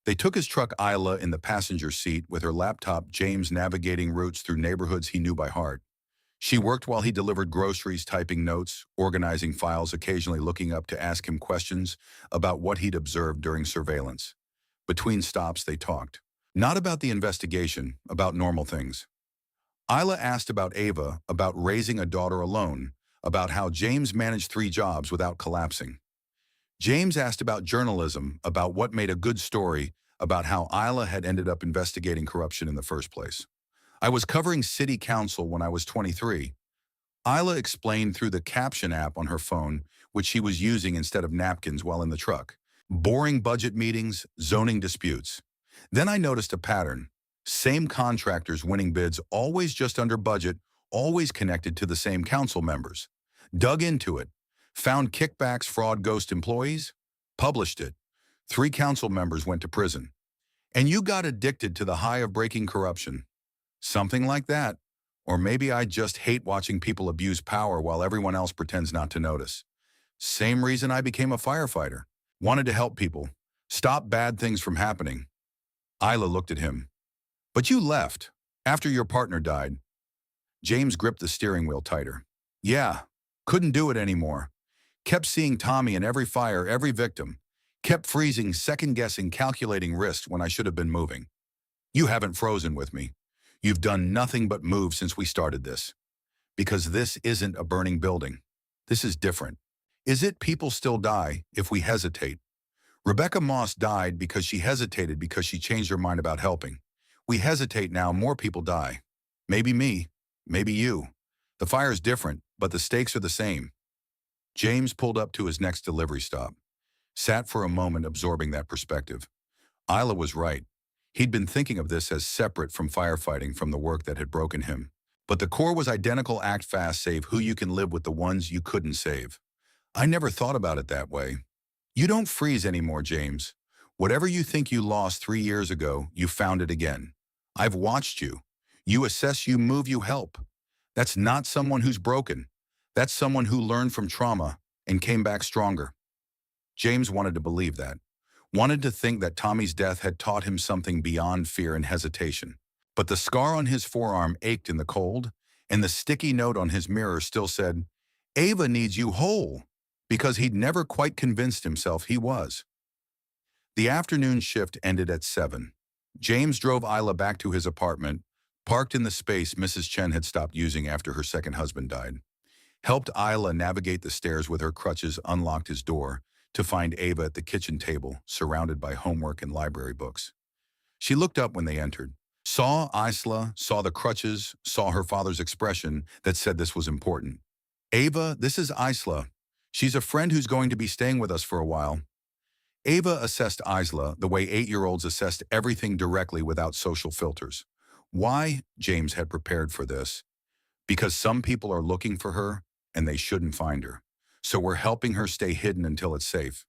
Speaker 1: They took his truck, Isla in the passenger seat, with her laptop, James navigating routes through neighborhoods he knew by heart. She worked while he delivered groceries, typing notes, organizing files, occasionally looking up to ask him questions about what he'd observed during surveillance. Between stops, they talked. Not about the investigation, about normal things. Isla asked about Ava, about raising a daughter alone, about how James managed 3 jobs without collapsing. James asked about journalism, about what made a good story, about how Isla had ended up investigating corruption in the first place. I was covering city council when I was 23. Isla explained through the caption app on her phone, which she was using instead of napkins while in the truck. Boring budget meetings, zoning disputes. Then I noticed a pattern. Same contractors winning bids, always just under budget, always connected to the same council members. Dug into it. Found kickbacks, fraud, ghost employees. Published it. 3 council members went to prison. And you got addicted to the high of breaking corruption. Something like that. Or maybe I just hate watching people abuse power while everyone else pretends not to notice. Same reason I became a firefighter. Wanted to help people. Stop bad things from happening. Isla looked at him. But you left. After your partner died. James gripped the steering wheel tighter. Yeah. Couldn't do it anymore. Kept seeing Tommy in every fire, every victim. Kept freezing, second-guessing, calculating risks when I should have been moving. You haven't frozen with me. You've done nothing but move since we started this. Because this isn't a burning building. This is different. Is it people still die if we hesitate? Rebecca Moss died because she hesitated because she changed her mind about helping. We hesitate now, more people die. Maybe me, maybe you. The fire's different, but the stakes are the same. James pulled up to his next delivery stop. Sat for a moment absorbing that perspective. Isla was right. He'd been thinking of this as separate from firefighting, from the work that had broken him. But the core was identical: act fast, save who you can, live with the ones you couldn't save. I never thought about it that way. You don't freeze anymore, James. Whatever you think you lost 3 years ago, you found it again. I've watched you. You assess, you move, you help. That's not someone who's broken. That's someone who learned from trauma and came back stronger. James wanted to believe that. Wanted to think that Tommy's death had taught him something beyond fear and hesitation. But the scar on his forearm ached in the cold, and the sticky note on his mirror still said, Ava needs you whole, because he'd never quite convinced himself he was. The afternoon shift ended at 7. James drove Isla back to his apartment, parked in the space Mrs. Chen had stopped using after her second husband died. Helped Isla navigate the stairs with her crutches, unlocked his door to find Ava at the kitchen table, surrounded by homework and library books. She looked up when they entered, saw Isla, saw the crutches, saw her father's expression that said this was important. Ava, this is Isla. She's a friend who's going to be staying with us for a while. Ava assessed Isla the way 8-year-olds assessed everything, directly, without social filters. Why? James had prepared for this. Because some people are looking for her, and they shouldn't find her. So we're helping her stay hidden until it's safe.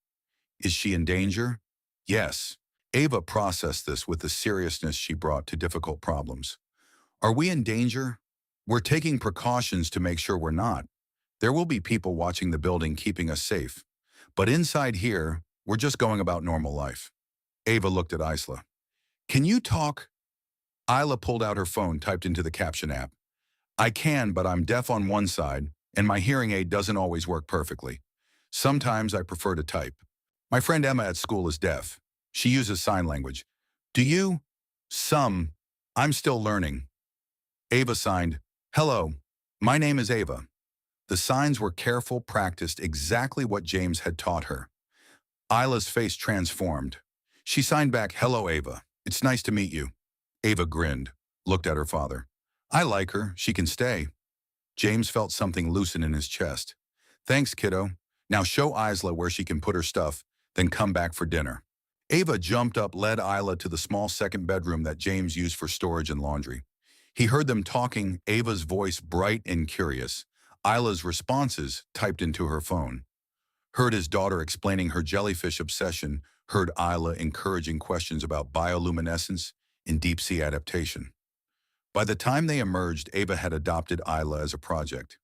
Speaker 1: Is she in danger? Yes. Ava processed this with the seriousness she brought to difficult problems. Are we in danger? We're taking precautions to make sure we're not. There will be people watching the building, keeping us safe. But inside here, we're just going about normal life. Ava looked at Isla. Can you talk? Isla pulled out her phone, typed into the caption app. I can, but I'm deaf on one side, and my hearing aid doesn't always work perfectly. Sometimes I prefer to type. My friend Emma at school is deaf. She uses sign language. Do you? Some. I'm still learning. Ava signed, Hello, my name is Ava. The signs were careful, practiced, exactly what James had taught her. Isla's face transformed. She signed back, Hello, Ava. It's nice to meet you. Ava grinned, looked at her father. I like her. She can stay. James felt something loosen in his chest. Thanks, kiddo. Now show Isla where she can put her stuff, then come back for dinner. Ava jumped up, led Isla to the small second bedroom that James used for storage and laundry. He heard them talking, Ava's voice bright and curious, Isla's responses typed into her phone. Heard his daughter explaining her jellyfish obsession, heard Isla encouraging questions about bioluminescence and deep-sea adaptation. By the time they emerged, Ava had adopted Isla as a project.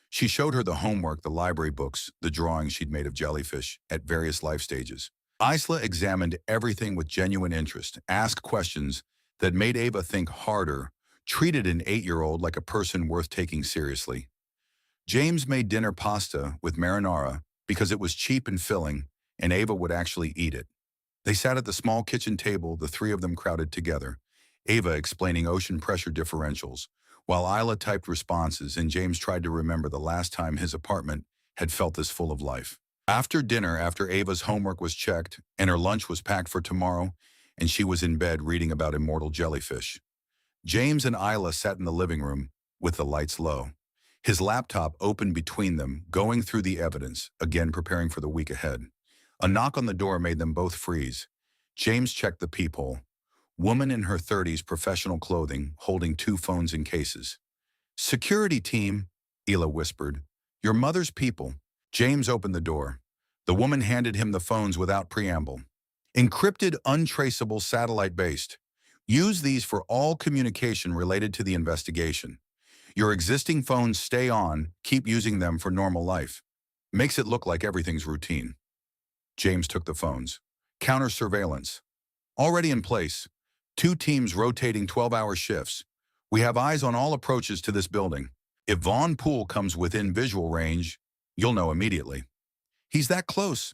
Speaker 1: She showed her the homework, the library books, the drawings she'd made of jellyfish at various life stages. Isla examined everything with genuine interest, asked questions that made Ava think harder, treated an 8-year-old like a person worth taking seriously. James made dinner pasta with marinara because it was cheap and filling, and Ava would actually eat it. They sat at the small kitchen table, the three of them crowded together, Ava explaining ocean pressure differentials, while Isla typed responses and James tried to remember the last time his apartment had felt this full of life. After dinner, after Ava's homework was checked and her lunch was packed for tomorrow, and she was in bed reading about immortal jellyfish, James and Isla sat in the living room with the lights low. His laptop open between them, going through the evidence, again preparing for the week ahead. A knock on the door made them both freeze. James checked the peephole. Woman in her 30s, professional clothing, holding 2 phones in cases. Security team, Isla whispered. Your mother's people. James opened the door. The woman handed him the phones without preamble. Encrypted, untraceable, satellite-based. Use these for all communication related to the investigation. Your existing phones stay on, keep using them for normal life. Makes it look like everything's routine. James took the phones. Counter surveillance. Already in place. 2 teams rotating 12-hour shifts. We have eyes on all approaches to this building. If Vaughn Poole comes within visual range, you'll know immediately. He's that close.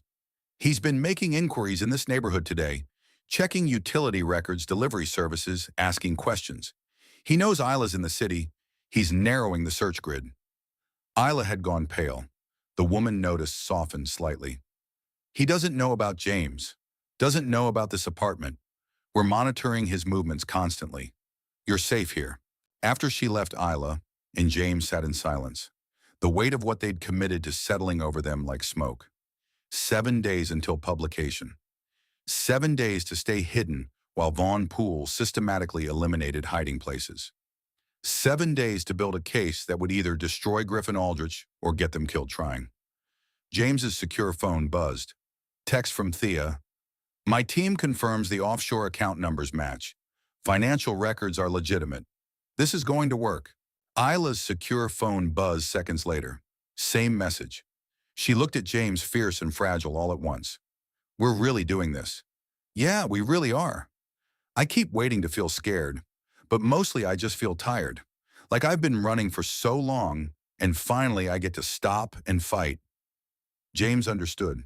Speaker 1: He's been making inquiries in this neighborhood today, checking utility records, delivery services, asking questions. He knows Isla's in the city. He's narrowing the search grid. Isla had gone pale. The woman noticed softened slightly. He doesn't know about James. Doesn't know about this apartment. We're monitoring his movements constantly. You're safe here. After she left Isla, and James sat in silence, the weight of what they'd committed to settling over them like smoke. 7 days until publication. 7 days to stay hidden while Vaughn Poole systematically eliminated hiding places. 7 days to build a case that would either destroy Griffin Aldrich or get them killed trying. James's secure phone buzzed. Text from Thea. My team confirms the offshore account numbers match. Financial records are legitimate. This is going to work. Isla's secure phone buzzed seconds later. Same message. She looked at James, fierce and fragile all at once. We're really doing this. Yeah, we really are. I keep waiting to feel scared, but mostly I just feel tired. Like I've been running for so long, and finally I get to stop and fight. James understood.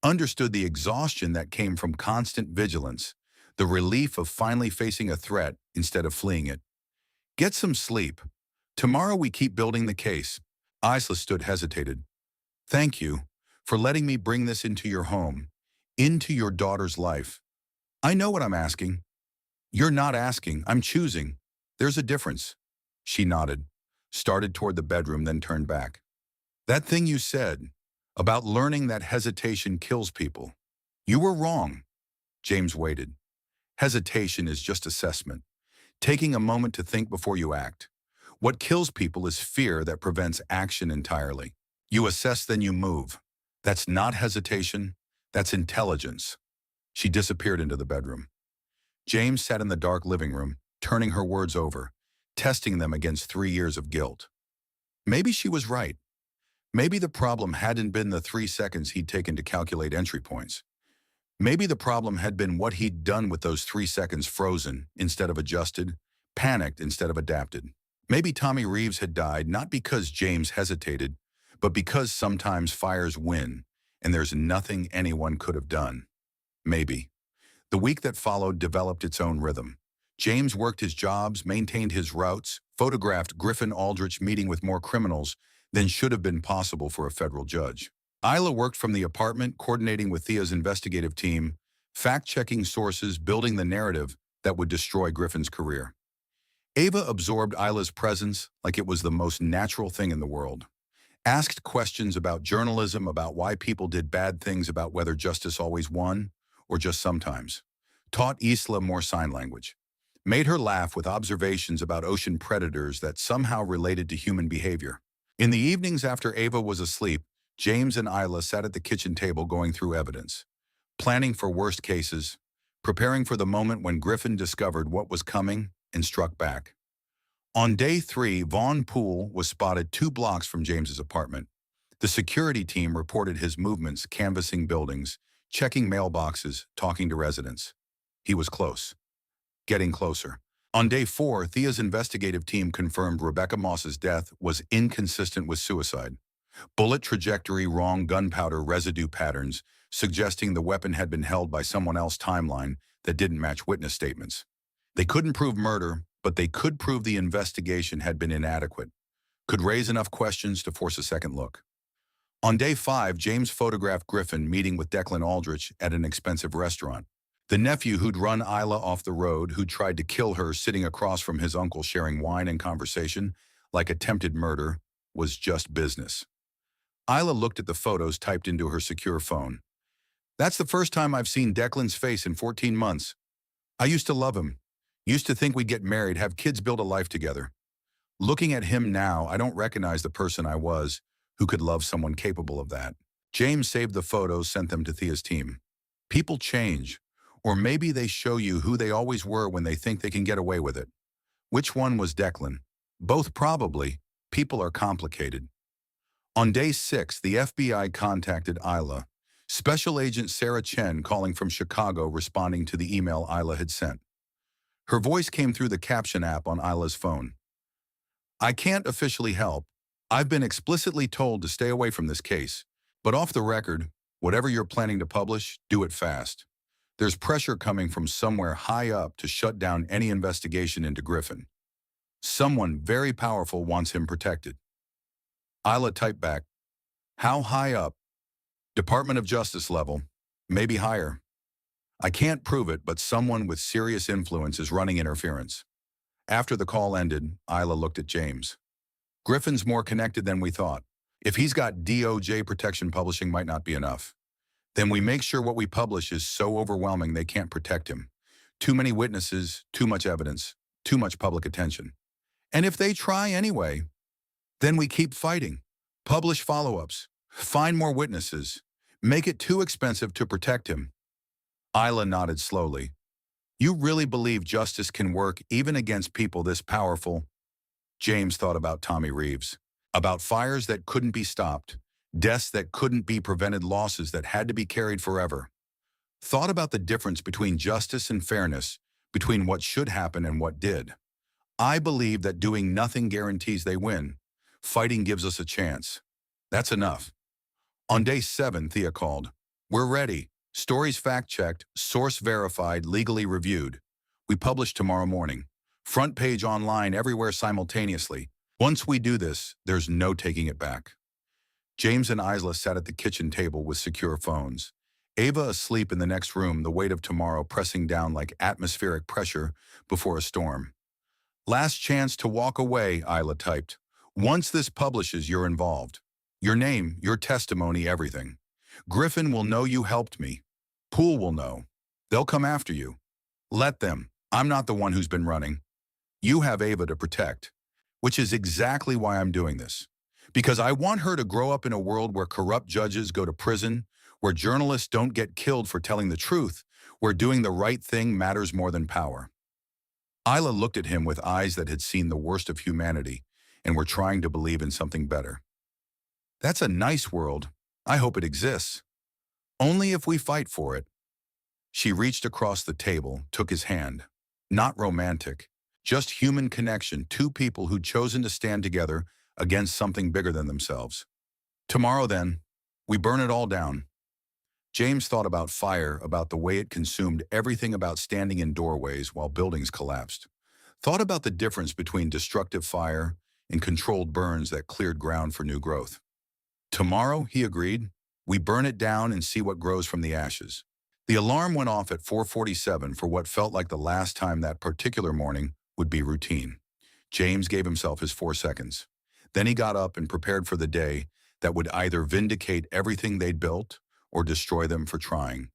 Speaker 1: Understood the exhaustion that came from constant vigilance, the relief of finally facing a threat instead of fleeing it. Get some sleep. Tomorrow we keep building the case. Isla stood hesitated. Thank you for letting me bring this into your home, into your daughter's life. I know what I'm asking. You're not asking, I'm choosing. There's a difference. She nodded, started toward the bedroom, then turned back. That thing you said, about learning that hesitation kills people. You were wrong. James waited. Hesitation is just assessment, taking a moment to think before you act. What kills people is fear that prevents action entirely. You assess, then you move. That's not hesitation, that's intelligence. She disappeared into the bedroom. James sat in the dark living room, turning her words over, testing them against 3 years of guilt. Maybe she was right. Maybe the problem hadn't been the 3 seconds he'd taken to calculate entry points. Maybe the problem had been what he'd done with those 3 seconds, frozen instead of adjusted, panicked instead of adapted. Maybe Tommy Reeves had died not because James hesitated, but because sometimes fires win, and there's nothing anyone could have done. Maybe. The week that followed developed its own rhythm. James worked his jobs, maintained his routes, photographed Griffin Aldrich meeting with more criminals than should have been possible for a federal judge. Isla worked from the apartment, coordinating with Thea's investigative team, fact-checking sources, building the narrative that would destroy Griffin's career. Ava absorbed Isla's presence like it was the most natural thing in the world. Asked questions about journalism, about why people did bad things, about whether justice always won, or just sometimes. Taught Isla more sign language. Made her laugh with observations about ocean predators that somehow related to human behavior. In the evenings after Ava was asleep, James and Isla sat at the kitchen table going through evidence, planning for worst cases, preparing for the moment when Griffin discovered what was coming and struck back. On day 3, Vaughn Poole was spotted 2 blocks from James's apartment. The security team reported his movements, canvassing buildings, checking mailboxes, talking to residents. He was close. Getting closer. On day 4, Thea's investigative team confirmed Rebecca Moss's death was inconsistent with suicide. Bullet trajectory wrong, gunpowder residue patterns, suggesting the weapon had been held by someone else's timeline that didn't match witness statements. They couldn't prove murder, but they could prove the investigation had been inadequate, could raise enough questions to force a second look. On day 5, James photographed Griffin meeting with Declan Aldrich at an expensive restaurant. The nephew who'd run Isla off the road, who'd tried to kill her sitting across from his uncle sharing wine and conversation, like attempted murder, was just business. Isla looked at the photos typed into her secure phone. That's the first time I've seen Declan's face in 14 months. I used to love him. Used to think we'd get married, have kids, build a life together. Looking at him now, I don't recognize the person I was who could love someone capable of that. James saved the photos, sent them to Thea's team. People change, or maybe they show you who they always were when they think they can get away with it. Which one was Declan? Both probably. People are complicated. On day 6, the FBI contacted Isla. Special Agent Sarah Chen calling from Chicago responding to the email Isla had sent. Her voice came through the caption app on Isla's phone. I can't officially help. I've been explicitly told to stay away from this case. But off the record, whatever you're planning to publish, do it fast. There's pressure coming from somewhere high up to shut down any investigation into Griffin. Someone very powerful wants him protected. Isla typed back, how high up? Department of Justice level, maybe higher. I can't prove it, but someone with serious influence is running interference. After the call ended, Isla looked at James. Griffin's more connected than we thought. If he's got DOJ protection, publishing might not be enough. Then we make sure what we publish is so overwhelming they can't protect him. Too many witnesses, too much evidence, too much public attention. And if they try anyway, then we keep fighting. Publish follow-ups, find more witnesses, make it too expensive to protect him. Isla nodded slowly. You really believe justice can work even against people this powerful? James thought about Tommy Reeves, about fires that couldn't be stopped, deaths that couldn't be prevented, losses that had to be carried forever. Thought about the difference between justice and fairness, between what should happen and what did. I believe that doing nothing guarantees they win. Fighting gives us a chance. That's enough. On day 7, Thea called. We're ready. Stories fact-checked, source verified, legally reviewed. We publish tomorrow morning. Front page online everywhere simultaneously. Once we do this, there's no taking it back. James and Isla sat at the kitchen table with secure phones. Ava asleep in the next room, the weight of tomorrow pressing down like atmospheric pressure before a storm. Last chance to walk away, Isla typed. Once this publishes, you're involved. Your name, your testimony, everything. Griffin will know you helped me. Poole will know. They'll come after you. Let them. I'm not the one who's been running. You have Ava to protect, which is exactly why I'm doing this. Because I want her to grow up in a world where corrupt judges go to prison, where journalists don't get killed for telling the truth, where doing the right thing matters more than power. Isla looked at him with eyes that had seen the worst of humanity and were trying to believe in something better. That's a nice world. I hope it exists. Only if we fight for it. She reached across the table, took his hand. Not romantic, just human connection, two people who'd chosen to stand together against something bigger than themselves. Tomorrow then, we burn it all down. James thought about fire, about the way it consumed everything, about standing in doorways while buildings collapsed. Thought about the difference between destructive fire and controlled burns that cleared ground for new growth. Tomorrow, he agreed, we burn it down and see what grows from the ashes. The alarm went off at 4:47 for what felt like the last time that particular morning would be routine. James gave himself his 4 seconds. Then he got up and prepared for the day that would either vindicate everything they'd built or destroy them for trying.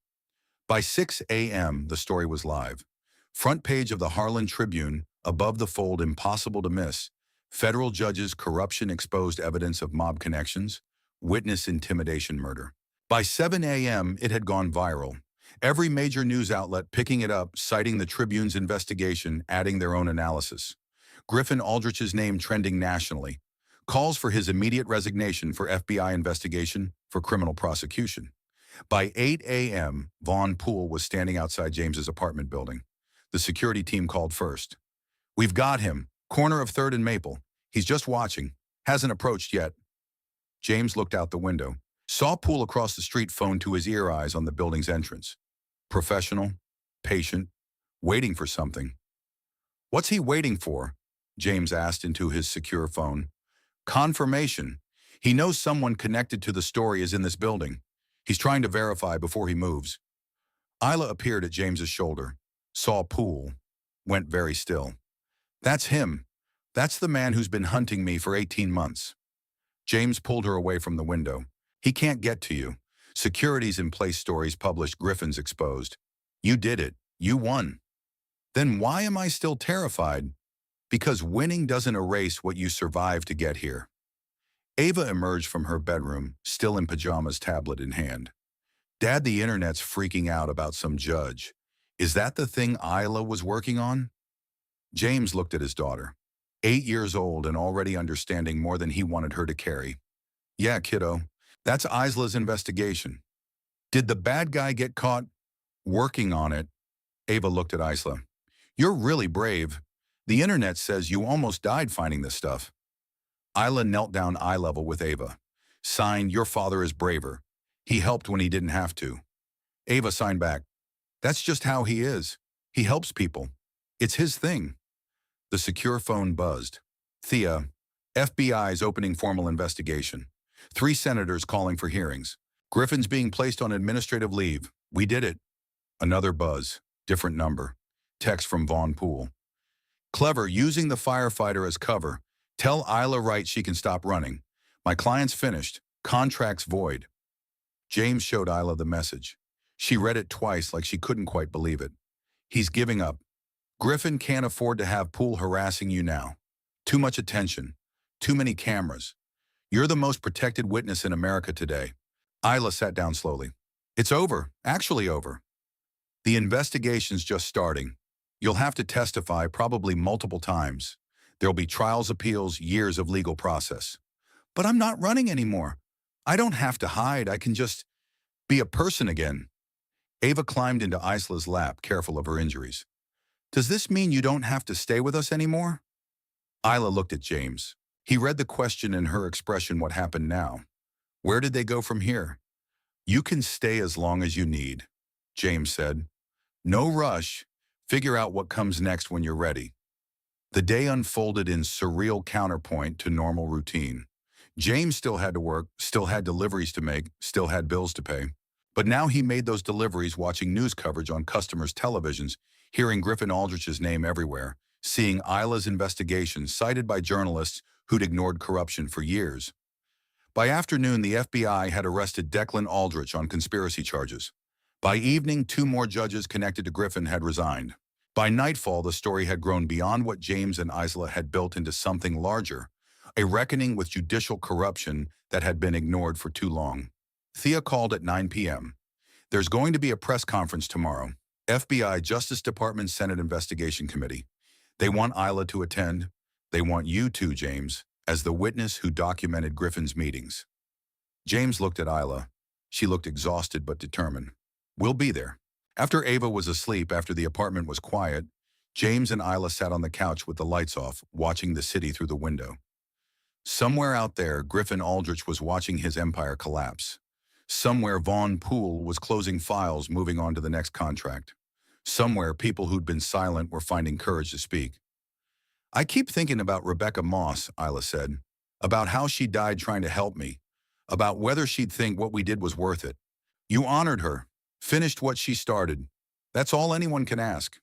Speaker 1: By 6 a.m., the story was live. Front page of the Harlan Tribune, above the fold, impossible to miss. Federal judges' corruption exposed, evidence of mob connections, witness intimidation, murder. By 7 a.m., it had gone viral. Every major news outlet picking it up, citing the Tribune's investigation, adding their own analysis. Griffin Aldrich's name trending nationally. Calls for his immediate resignation for FBI investigation for criminal prosecution. By 8 a.m., Vaughn Poole was standing outside James's apartment building. The security team called first. We've got him. Corner of 3rd and Maple. He's just watching. Hasn't approached yet. James looked out the window. Saw Poole across the street, phone to his ear, eyes on the building's entrance. Professional, patient, waiting for something. What's he waiting for? James asked into his secure phone. Confirmation. He knows someone connected to the story is in this building. He's trying to verify before he moves. Isla appeared at James's shoulder. Saw Poole. Went very still. That's him. That's the man who's been hunting me for 18 months. James pulled her away from the window. He can't get to you. Security's in place, stories published, Griffin's exposed. You did it. You won. Then why am I still terrified? Because winning doesn't erase what you survived to get here. Ava emerged from her bedroom, still in pajamas, tablet in hand. Dad, the internet's freaking out about some judge. Is that the thing Isla was working on? James looked at his daughter. 8 years old and already understanding more than he wanted her to carry. Yeah, kiddo, that's Isla's investigation. Did the bad guy get caught? Working on it. Ava looked at Isla. You're really brave. The internet says you almost died finding this stuff. Isla knelt down eye level with Ava. Signed, your father is braver. He helped when he didn't have to. Ava signed back. That's just how he is. He helps people. It's his thing. The secure phone buzzed. Thea, FBI's opening formal investigation. 3 senators calling for hearings. Griffin's being placed on administrative leave. We did it. Another buzz. Different number. Text from Vaughn Poole. Clever, using the firefighter as cover. Tell Isla Wright she can stop running. My client's finished. Contract's void. James showed Isla the message. She read it twice like she couldn't quite believe it. He's giving up. Griffin can't afford to have Poole harassing you now. Too much attention. Too many cameras. You're the most protected witness in America today. Isla sat down slowly. It's over. Actually over. The investigation's just starting. You'll have to testify probably multiple times. There'll be trials, appeals, years of legal process. But I'm not running anymore. I don't have to hide. I can just be a person again. Ava climbed into Isla's lap, careful of her injuries. Does this mean you don't have to stay with us anymore? Isla looked at James. He read the question in her expression. What happened now? Where did they go from here? You can stay as long as you need, James said. No rush. Figure out what comes next when you're ready. The day unfolded in surreal counterpoint to normal routine. James still had to work, still had deliveries to make, still had bills to pay. But now he made those deliveries watching news coverage on customers' televisions, hearing Griffin Aldrich's name everywhere, seeing Isla's investigation cited by journalists who'd ignored corruption for years. By afternoon, the FBI had arrested Declan Aldrich on conspiracy charges. By evening, 2 more judges connected to Griffin had resigned. By nightfall, the story had grown beyond what James and Isla had built into something larger, a reckoning with judicial corruption that had been ignored for too long. Thea called at 9 p.m. There's going to be a press conference tomorrow. FBI Justice Department Senate Investigation Committee. They want Isla to attend. They want you too, James, as the witness who documented Griffin's meetings. James looked at Isla. She looked exhausted but determined. We'll be there. After Ava was asleep, after the apartment was quiet, James and Isla sat on the couch with the lights off, watching the city through the window. Somewhere out there, Griffin Aldrich was watching his empire collapse. Somewhere, Vaughn Poole was closing files, moving on to the next contract. Somewhere, people who'd been silent were finding courage to speak. I keep thinking about Rebecca Moss, Isla said, about how she died trying to help me, about whether she'd think what we did was worth it. You honored her, finished what she started. That's all anyone can ask.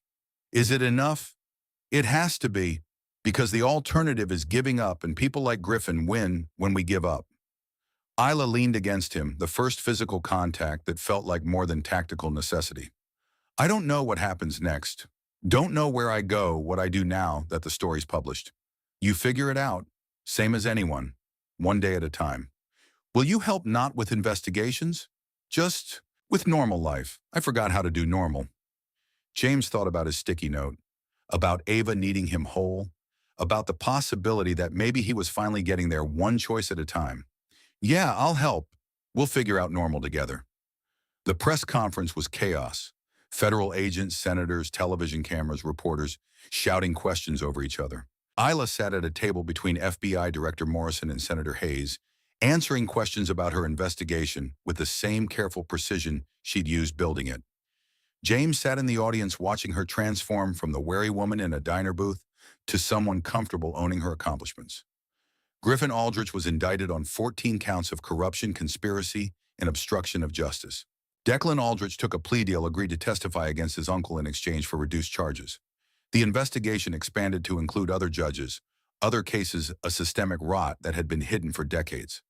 Speaker 1: Is it enough? It has to be, because the alternative is giving up, and people like Griffin win when we give up. Isla leaned against him, the first physical contact that felt like more than tactical necessity. I don't know what happens next. Don't know where I go, what I do now that the story's published. You figure it out, same as anyone, one day at a time. Will you help not with investigations? Just with normal life. I forgot how to do normal. James thought about his sticky note, about Ava needing him whole, about the possibility that maybe he was finally getting there one choice at a time. Yeah, I'll help. We'll figure out normal together. The press conference was chaos. Federal agents, senators, television cameras, reporters, shouting questions over each other. Isla sat at a table between FBI Director Morrison and Senator Hayes, answering questions about her investigation with the same careful precision she'd used building it. James sat in the audience watching her transform from the wary woman in a diner booth to someone comfortable owning her accomplishments. Griffin Aldrich was indicted on 14 counts of corruption, conspiracy, and obstruction of justice. Declan Aldrich took a plea deal, agreed to testify against his uncle in exchange for reduced charges. The investigation expanded to include other judges, other cases, a systemic rot that had been hidden for decades.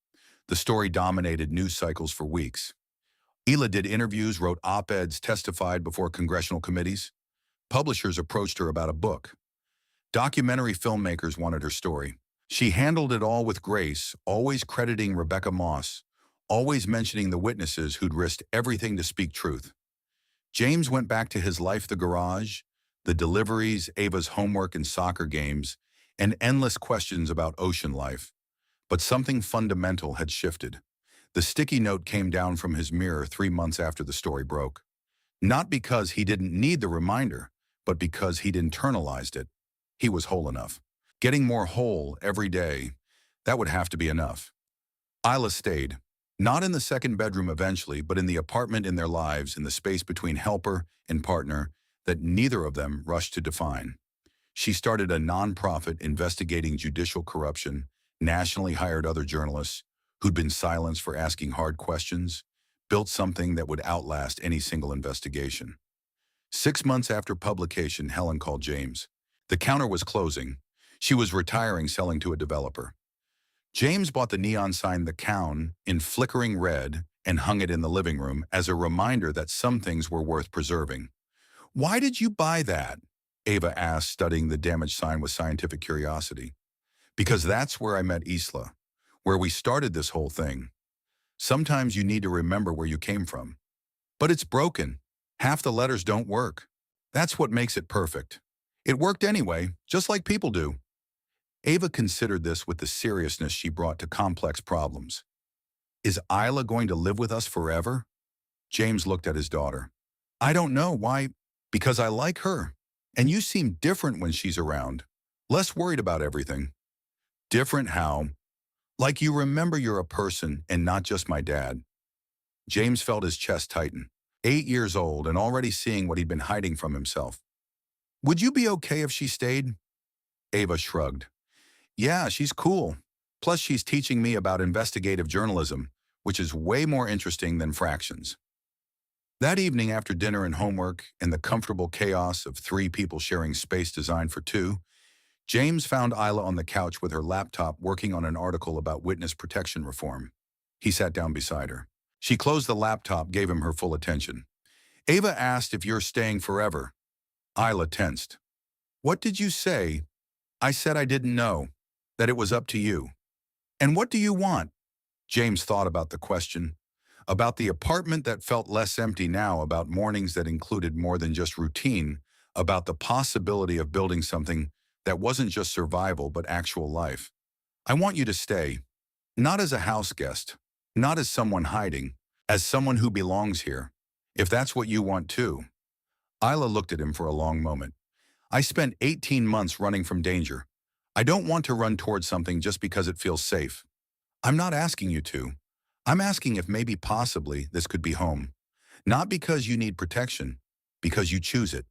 Speaker 1: The story dominated news cycles for weeks. Isla did interviews, wrote op-eds, testified before congressional committees. Publishers approached her about a book. Documentary filmmakers wanted her story. She handled it all with grace, always crediting Rebecca Moss, always mentioning the witnesses who'd risked everything to speak truth. James went back to his life, the garage, the deliveries, Ava's homework and soccer games, and endless questions about ocean life. But something fundamental had shifted. The sticky note came down from his mirror 3 months after the story broke. Not because he didn't need the reminder, but because he'd internalized it. He was whole enough. Getting more whole every day, that would have to be enough. Isla stayed. Not in the second bedroom eventually, but in the apartment in their lives, in the space between helper and partner that neither of them rushed to define. She started a nonprofit investigating judicial corruption, nationally hired other journalists who'd been silenced for asking hard questions, built something that would outlast any single investigation. 6 months after publication, Helen called James. The counter was closing. She was retiring, selling to a developer. James bought the neon sign The Cown in flickering red and hung it in the living room as a reminder that some things were worth preserving. "Why did you buy that?" Ava asked, studying the damaged sign with scientific curiosity. "Because that's where I met Isla, where we started this whole thing. Sometimes you need to remember where you came from. But it's broken. Half the letters don't work. That's what makes it perfect. It worked anyway, just like people do." Ava considered this with the seriousness she brought to complex problems. "Is Isla going to live with us forever?" James looked at his daughter. "I don't know. Why? Because I like her. And you seem different when she's around. Less worried about everything." "Different how?" "Like you remember you're a person and not just my dad." James felt his chest tighten. 8 years old and already seeing what he'd been hiding from himself. "Would you be okay if she stayed?" Ava shrugged. "Yeah, she's cool. Plus she's teaching me about investigative journalism, which is way more interesting than fractions." That evening, after dinner and homework and the comfortable chaos of 3 people sharing space designed for 2, James found Isla on the couch with her laptop working on an article about witness protection reform. He sat down beside her. She closed the laptop, gave him her full attention. "Ava asked if you're staying forever." Isla tensed. "What did you say?" "I said I didn't know, that it was up to you." "And what do you want?" James thought about the question, about the apartment that felt less empty now, about mornings that included more than just routine, about the possibility of building something that wasn't just survival but actual life. "I want you to stay, not as a house guest, not as someone hiding, as someone who belongs here, if that's what you want too." Isla looked at him for a long moment. "I spent 18 months running from danger. I don't want to run towards something just because it feels safe." "I'm not asking you to. I'm asking if maybe possibly this could be home. Not because you need protection, because you choose it."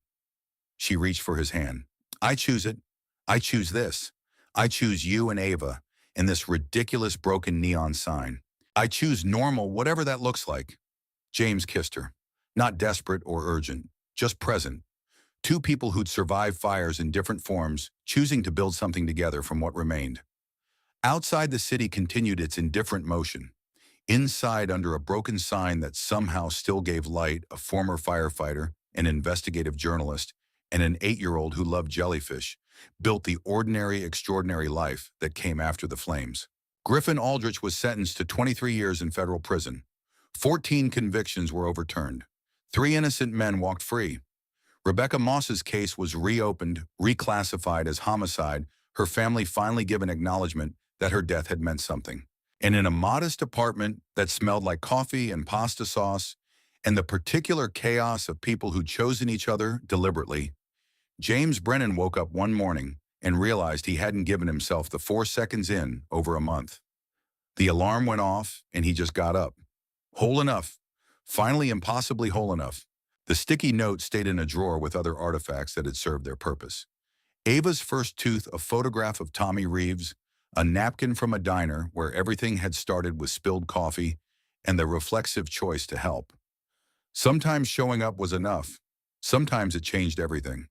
Speaker 1: She reached for his hand. "I choose it. I choose this. I choose you and Ava and this ridiculous broken neon sign. I choose normal, whatever that looks like." James kissed her. Not desperate or urgent, just present. 2 people who'd survived fires in different forms, choosing to build something together from what remained. Outside, the city continued its indifferent motion. Inside, under a broken sign that somehow still gave light, a former firefighter, an investigative journalist, and an 8-year-old who loved jellyfish, built the ordinary, extraordinary life that came after the flames. Griffin Aldrich was sentenced to 23 years in federal prison. 14 convictions were overturned. 3 innocent men walked free. Rebecca Moss's case was reopened, reclassified as homicide, her family finally given acknowledgement that her death had meant something. And in a modest apartment that smelled like coffee and pasta sauce, and the particular chaos of people who'd chosen each other deliberately, James Brennan woke up one morning and realized he hadn't given himself the 4 seconds in over a month. The alarm went off, and he just got up. Whole enough. Finally impossibly whole enough. The sticky note stayed in a drawer with other artifacts that had served their purpose. Ava's first tooth, a photograph of Tommy Reeves, a napkin from a diner where everything had started with spilled coffee, and the reflexive choice to help. Sometimes showing up was enough. Sometimes it changed everything.